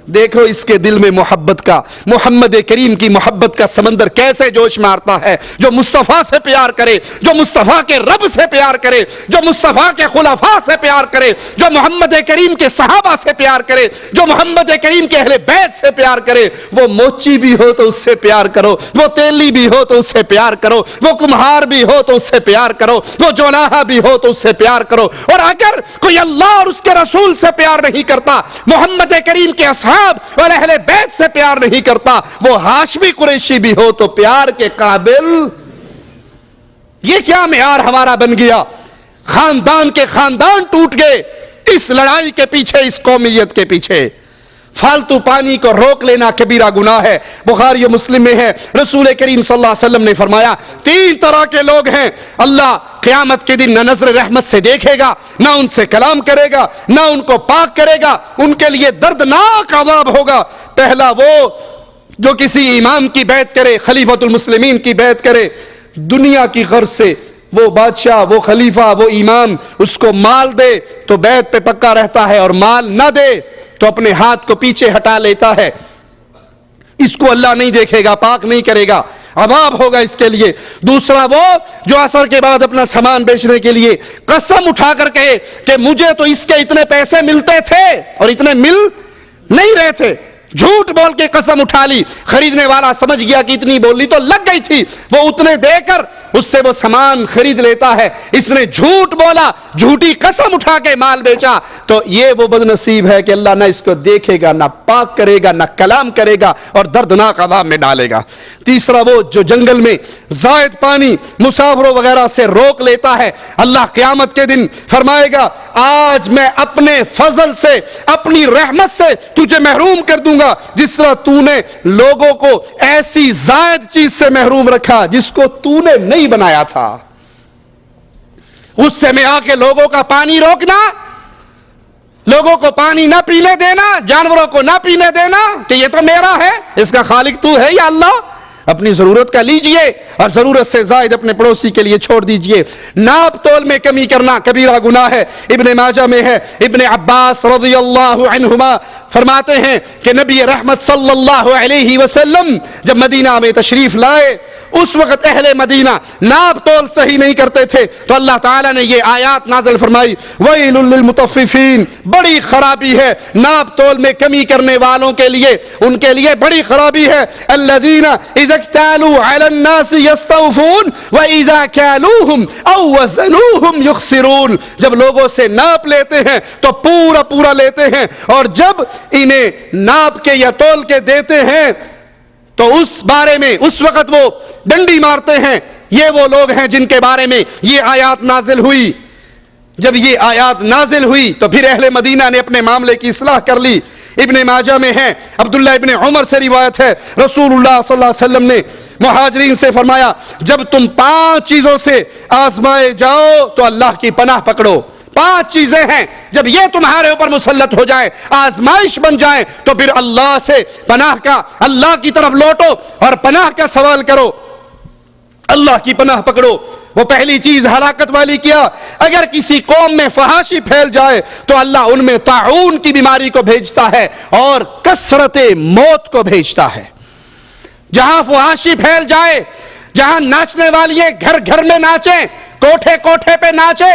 دیکھو اس کے دل میں محبت کا، محمد کریم کی محبت کا سمندر کیسے جوش مارتا ہے۔ جو مصطفیٰ سے پیار کرے، جو مصطفیٰ کے رب سے پیار کرے، جو مصطفیٰ کے خلفاء سے پیار کرے، جو محمد کریم کے صحابہ سے پیار کرے، جو محمد کریم کے اہل بیت سے پیار کرے، وہ موچی بھی ہو تو اس سے پیار کرو، وہ تیلی بھی ہو تو اس سے پیار کرو، وہ کمہار بھی ہو تو اس سے پیار کرو، وہ جولاہا بھی ہو تو اس سے پیار کرو۔ اور اگر کوئی اللہ اور اس کے رسول سے پیار نہیں کرتا، محمد کریم کے اصحاب اور اہل بیت سے پیار نہیں کرتا، وہ ہاشمی قریشی بھی ہو تو پیار کے قابل۔ یہ کیا معیار ہمارا بن گیا؟ خاندان کے خاندان ٹوٹ گئے اس لڑائی کے پیچھے، اس قومیت کے پیچھے۔ فالتو پانی کو روک لینا کبیرہ گناہ ہے، بخاری و مسلم میں ہے۔ رسول کریم صلی اللہ علیہ وسلم نے فرمایا 3 طرح کے لوگ ہیں، اللہ قیامت کے دن نہ نظر رحمت سے دیکھے گا، نہ ان سے کلام کرے گا، نہ ان کو پاک کرے گا، ان کے لیے دردناک عذاب ہوگا۔ پہلا وہ جو کسی امام کی بیعت کرے، خلیفۃ المسلمین کی بیعت کرے، دنیا کی غرض سے، وہ بادشاہ، وہ خلیفہ، وہ امام اس کو مال دے تو بیعت پہ پکا رہتا ہے، اور مال نہ دے تو اپنے ہاتھ کو پیچھے ہٹا لیتا ہے۔ اس کو اللہ نہیں دیکھے گا، پاک نہیں کرے گا، عذاب ہوگا اس کے لیے۔ دوسرا وہ جو عصر کے بعد اپنا سامان بیچنے کے لیے قسم اٹھا کر کہے کہ مجھے تو اس کے اتنے پیسے ملتے تھے اور اتنے مل نہیں رہے تھے، جھوٹ بول کے قسم اٹھا لی، خریدنے والا سمجھ گیا کہ اتنی بولی تو لگ گئی تھی، وہ اتنے دے کر اس سے وہ سامان خرید لیتا ہے۔ اس نے جھوٹ بولا، جھوٹی قسم اٹھا کے مال بیچا، تو یہ وہ بد نصیب ہے کہ اللہ نہ اس کو دیکھے گا، نہ پاک کرے گا، نہ کلام کرے گا، اور دردناک عذاب میں ڈالے گا۔ تیسرا وہ جو جنگل میں زائد پانی مسافروں وغیرہ سے روک لیتا ہے، اللہ قیامت کے دن فرمائے گا آج میں اپنے فضل سے، اپنی رحمت سے تجھے محروم کر دوں گا، جس طرح تو نے لوگوں کو ایسی زائد چیز سے محروم رکھا جس کو تو نے نہیں بنایا تھا۔ غصے میں آ کے لوگوں کا پانی روکنا، لوگوں کو پانی نہ پینے دینا، جانوروں کو نہ پینے دینا کہ یہ تو میرا ہے، اس کا خالق تو ہے یا اللہ، اپنی ضرورت کا لیجئے اور ضرورت سے زائد اپنے پڑوسی کے لیے چھوڑ دیجئے۔ ناپ تول میں کمی کرنا کبیرہ گناہ ہے، ابن ماجہ میں ہے۔ ابن عباس رضی اللہ عنہما فرماتے ہیں کہ نبی رحمت صلی اللہ علیہ وسلم جب مدینہ میں تشریف لائے، اس وقت اہل مدینہ ناپ تول صحیح نہیں کرتے تھے، تو اللہ تعالیٰ نے یہ آیات نازل فرمائی وَيْلٌ لِّلْمُطَفِّفِينَ، بڑی خرابی ہے ناپ تول میں کمی کرنے والوں کے لیے، ان کے لیے بڑی خرابی ہے۔ الَّذِينَ إِذَا اكْتَالُوا عَلَى النَّاسِ يَسْتَوْفُونَ وَإِذَا كَالُوهُمْ أَوْ وَزَنُوهُمْ يُخْسِرُونَ، جب لوگوں سے ناپ لیتے ہیں تو پورا پورا لیتے ہیں، اور جب انہیں ناپ کے یا تول کے دیتے ہیں تو اس بارے میں اس وقت وہ ڈنڈی مارتے ہیں۔ یہ وہ لوگ ہیں جن کے بارے میں یہ آیات نازل ہوئی۔ جب یہ آیات نازل ہوئی تو پھر اہل مدینہ نے اپنے معاملے کی اصلاح کر لی۔ ابن ماجہ میں ہے، عبداللہ ابن عمر سے روایت ہے، رسول اللہ صلی اللہ علیہ وسلم نے مہاجرین سے فرمایا جب تم 5 چیزوں سے آزمائے جاؤ تو اللہ کی پناہ پکڑو۔ 5 چیزیں ہیں، جب یہ تمہارے اوپر مسلط ہو جائے، آزمائش بن جائیں، تو پھر اللہ سے پناہ کا، اللہ کی طرف لوٹو اور پناہ کا سوال کرو۔ اللہ کی پناہ پکڑو. وہ پہلی چیز ہلاکت والی کیا, اگر کسی قوم میں فحاشی پھیل جائے تو اللہ ان میں طاعون کی بیماری کو بھیجتا ہے اور کثرت موت کو بھیجتا ہے. جہاں فحاشی پھیل جائے, جہاں ناچنے والی گھر گھر میں ناچیں, کوٹھے کوٹھے پہ ناچے,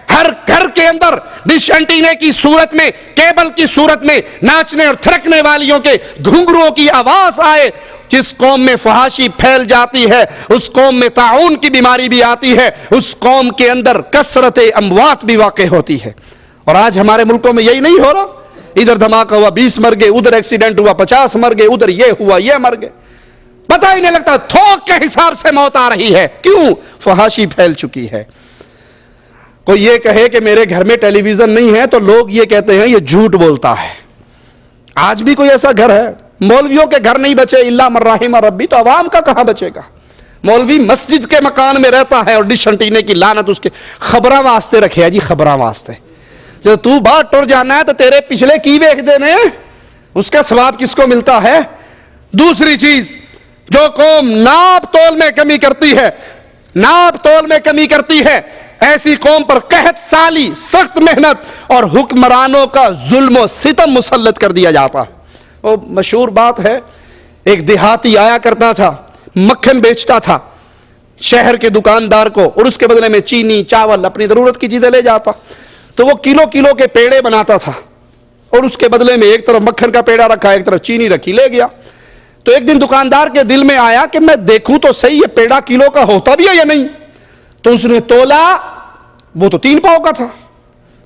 ہر گھر کے اندر ڈش انٹینے کی صورت میں, کیبل کی صورت میں ناچنے اور تھرکنے والیوں کے گھنگروؤں کی آواز آئے, جس قوم میں فحاشی پھیل جاتی ہے اس قوم میں طاعون کی بیماری بھی آتی ہے, اس قوم کے اندر کثرت اموات بھی واقع ہوتی ہے. اور آج ہمارے ملکوں میں یہی نہیں ہو رہا, ادھر دھماکہ ہوا 20 مر گئے, ادھر ایکسیڈنٹ ہوا 50 مر گئے, ادھر یہ ہوا یہ مر گئے, پتہ ہی نہیں لگتا, تھوک کے حساب سے موت آ رہی ہے. کیوں؟ فحاشی پھیل چکی ہے. کوئی یہ کہے کہ میرے گھر میں ٹیلی ویژن نہیں ہے تو لوگ یہ کہتے ہیں یہ جھوٹ بولتا ہے. آج بھی کوئی ایسا گھر ہے, مولویوں کے گھر نہیں بچے الا من رحم ربی, تو عوام کا کہاں بچے گا؟ مولوی مسجد کے مکان میں رہتا ہے اور ڈش انٹینے کی لعنت اس کے خبراں واسطے رکھے ہے جی, خبراں واسطے. جو تو بات ٹر جانا ہے تو تیرے پچھلے کی ویکھ دینے, اس کا ثواب کس کو ملتا ہے؟ دوسری چیز, جو قوم ناپ تول میں کمی کرتی ہے, ناپ تول میں کمی کرتی ہے, ایسی قوم پر قحط سالی, سخت محنت اور حکمرانوں کا ظلم و ستم مسلط کر دیا جاتا ہے. وہ مشہور بات ہے, ایک دیہاتی آیا کرتا تھا, مکھن بیچتا تھا شہر کے دکاندار کو, اور اس کے بدلے میں چینی چاول اپنی ضرورت کی چیزیں لے جاتا. تو وہ کلو کلو کے پیڑے بناتا تھا اور اس کے بدلے میں ایک طرف مکھن کا پیڑا رکھا, ایک طرف چینی رکھی, لے گیا. تو ایک دن دکاندار کے دل میں آیا کہ میں دیکھوں تو صحیح یہ پیڑا کلو کا ہوتا بھی ہے یا نہیں. تو اس نے تولا, وہ تو 3 پاؤ کا تھا.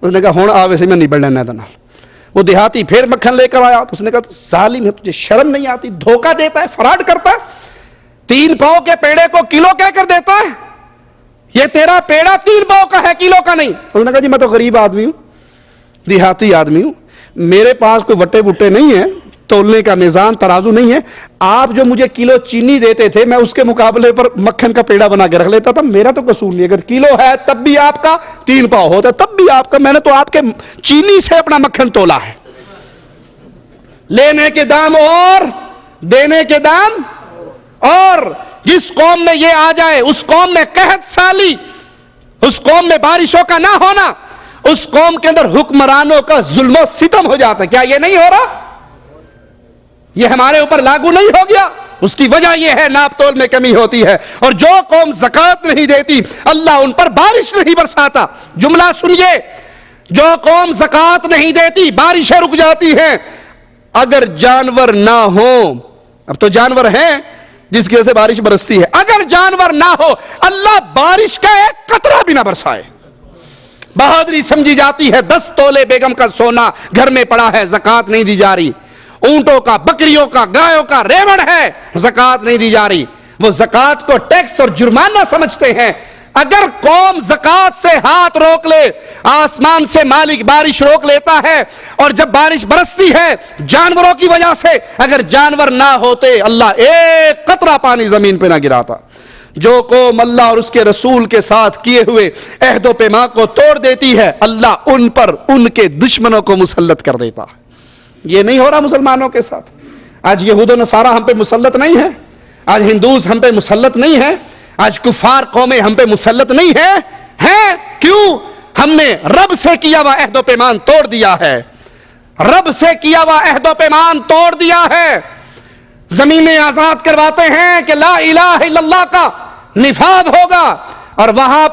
اس نے کہا ہون آ ویسے میں نہیں بڑھنا ہے. وہ دیہاتی پھر مکھن لے کر آیا تو اس نے کہا ظالم ہے, تجھے شرم نہیں آتی, دھوکہ دیتا ہے, فراڈ کرتا ہے, 3 پاؤ کے پیڑے کو کلو کہہ کر دیتا ہے. یہ تیرا پیڑا 3 پاؤ کا ہے, کلو کا نہیں. اس نے کہا جی میں تو غریب آدمی ہوں, دیہاتی آدمی ہوں, میرے پاس کوئی وٹے بٹے نہیں ہیں, تولنے کا میزان ترازو نہیں ہے. آپ جو مجھے کلو چینی دیتے تھے میں اس کے مقابلے پر مکھن کا پیڑا بنا کے رکھ لیتا تھا, میرا تو قصور نہیں. اگر کلو ہے تب بھی آپ کا, 3 پاؤ ہوتا ہے تب بھی آپ کا, میں نے تو آپ کے چینی سے اپنا مکھن تولا ہے. لینے کے دام اور دینے کے دام اور. جس قوم میں یہ آ جائے اس قوم میں قحط سالی, اس قوم میں بارشوں کا نہ ہونا, اس قوم کے اندر حکمرانوں کا ظلم و ستم ہو جاتا ہے. کیا یہ نہیں ہو رہا؟ یہ ہمارے اوپر لاگو نہیں ہو گیا؟ اس کی وجہ یہ ہے ناپ تول میں کمی ہوتی ہے. اور جو قوم زکوٰۃ نہیں دیتی اللہ ان پر بارش نہیں برساتا. جملہ سنیے, جو قوم زکوٰۃ نہیں دیتی بارشیں رک جاتی ہیں. اگر جانور نہ ہو, اب تو جانور ہیں جس کی وجہ سے بارش برستی ہے, اگر جانور نہ ہو اللہ بارش کا ایک قطرہ بھی نہ برسائے. بہادری سمجھی جاتی ہے, 10 تولے بیگم کا سونا گھر میں پڑا ہے, زکوٰۃ نہیں دی جا رہی. اونٹوں کا, بکریوں کا, گایوں کا ریوڑ ہے, زکوٰۃ نہیں دی جا رہی. وہ زکوٰۃ کو ٹیکس اور جرمانہ سمجھتے ہیں. اگر قوم زکوٰۃ سے ہاتھ روک لے, آسمان سے مالک بارش روک لیتا ہے, اور جب بارش برستی ہے جانوروں کی وجہ سے, اگر جانور نہ ہوتے اللہ ایک قطرہ پانی زمین پہ نہ گراتا. جو قوم اللہ اور اس کے رسول کے ساتھ کیے ہوئے عہد و پیمان کو توڑ دیتی ہے اللہ ان پر ان کے دشمنوں کو مسلط کر دیتا ہے. یہ نہیں ہو رہا مسلمانوں کے ساتھ. آج یہود و نصارہ ہم پہ مسلط نہیں ہے, آج ہندوز ہم پہ مسلط نہیں ہے, آج کفار قومیں ہم پہ مسلط نہیں ہیں. کیوں؟ ہم نے رب سے کیا ہوا عہد و پیمان توڑ دیا ہے, رب سے کیا ہوا عہد و پیمان توڑ دیا ہے. زمینیں آزاد کرواتے ہیں کہ لا الہ الا اللہ کا نفاذ ہوگا, اور وہاں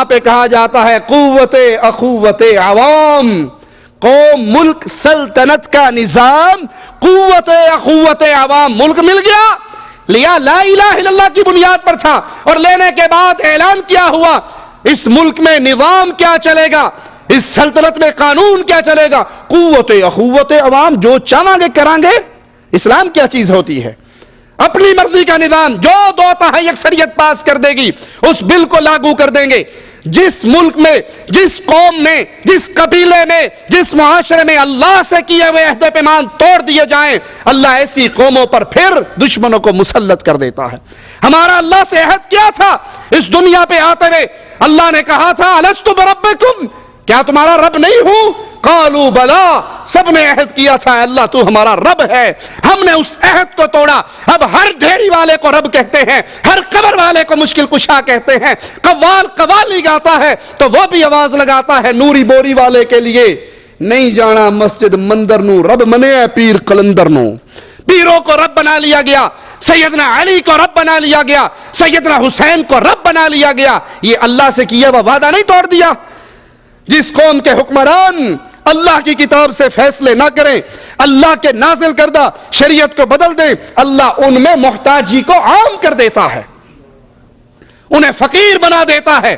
پہ کہا جاتا ہے قوت اخوت عوام, قوم ملک سلطنت کا نظام, قوت اخوت عوام. ملک مل گیا, لیا لا الہ الا اللہ کی بنیاد پر تھا, اور لینے کے بعد اعلان کیا ہوا اس ملک میں نظام کیا چلے گا, اس سلطنت میں قانون کیا چلے گا, قوت اخوت عوام. جو چاہیں گے کریں گے. اسلام کیا چیز ہوتی ہے؟ اپنی مرضی کا نظام, جو 2/3 اکثریت پاس کر دے گی اس بل کو لاگو کر دیں گے. جس ملک میں, جس قوم میں, جس قبیلے میں, جس معاشرے میں اللہ سے کیے ہوئے عہد و پیمان توڑ دیے جائیں اللہ ایسی قوموں پر پھر دشمنوں کو مسلط کر دیتا ہے. ہمارا اللہ سے عہد کیا تھا اس دنیا پہ آتے ہوئے؟ اللہ نے کہا تھا الستُ بربکم, کیا تمہارا رب نہیں ہوں؟ قالوا بلا، سب نے عہد کیا تھا اللہ تو ہمارا رب ہے، ہم نے اس عہد کو توڑا۔ اب ہر ڈھیری والے کو رب کہتے ہیں، ہر قبر والے کو مشکل کشا کہتے ہیں، قوال قوالی گاتا ہے تو وہ بھی آواز لگاتا ہے نوری بوری والے کے لیے، نہیں جانا مسجد مندر نو رب منے پیر قلندر نو۔ پیروں کو رب بنا لیا گیا، سیدنا علی کو رب بنا لیا گیا، سیدنا حسین کو رب بنا لیا گیا۔ یہ اللہ سے کیا وہ وعدہ نہیں توڑ دیا؟ جس قوم کے حکمران اللہ کی کتاب سے فیصلے نہ کریں، اللہ کے نازل کردہ شریعت کو بدل دیں، اللہ ان میں محتاجی کو عام کر دیتا ہے، انہیں فقیر بنا دیتا ہے۔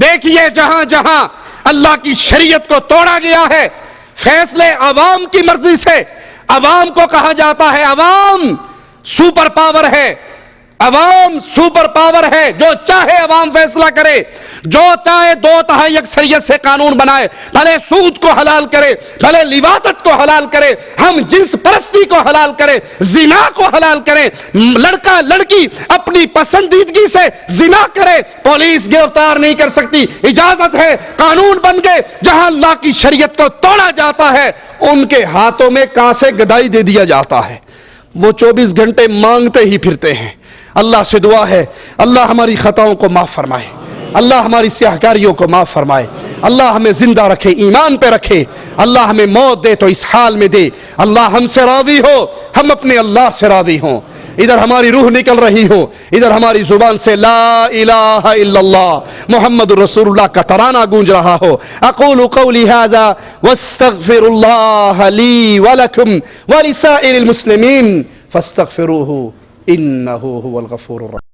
دیکھیے جہاں جہاں اللہ کی شریعت کو توڑا گیا ہے، فیصلے عوام کی مرضی سے، عوام کو کہا جاتا ہے عوام سپر پاور ہے، عوام سپر پاور ہے، جو چاہے عوام فیصلہ کرے، جو چاہے 2/3 اکثریت سے قانون بنائے، بھلے سود کو حلال کرے، بھلے لواطت کو حلال کرے، ہم جنس پرستی کو حلال کرے، زنا کو حلال کرے، لڑکا لڑکی اپنی پسندیدگی سے زنا کرے، پولیس گرفتار نہیں کر سکتی، اجازت ہے، قانون بن گئے۔ جہاں اللہ کی شریعت کو توڑا جاتا ہے ان کے ہاتھوں میں کانسے گدائی دے دیا جاتا ہے، وہ 24 گھنٹے مانگتے ہی پھرتے ہیں۔ اللہ سے دعا ہے اللہ ہماری خطاؤں کو معاف فرمائے، اللہ ہماری سیاہکاریوں کو معاف فرمائے، اللہ ہمیں زندہ رکھے، ایمان پہ رکھے، اللہ ہمیں موت دے تو اس حال میں دے، اللہ ہم سے راضی ہو، ہم اپنے اللہ سے راضی ہوں۔ ادھر ہماری روح نکل رہی ہو، ادھر ہماری زبان سے لا الہ الا اللہ محمد رسول اللہ کا ترانہ گونج رہا ہو۔ اقول قولی ھذا واستغفر اللہ لی ولکم ولسائر المسلمین فاستغفروہ انہ هو الغفور الرحیم۔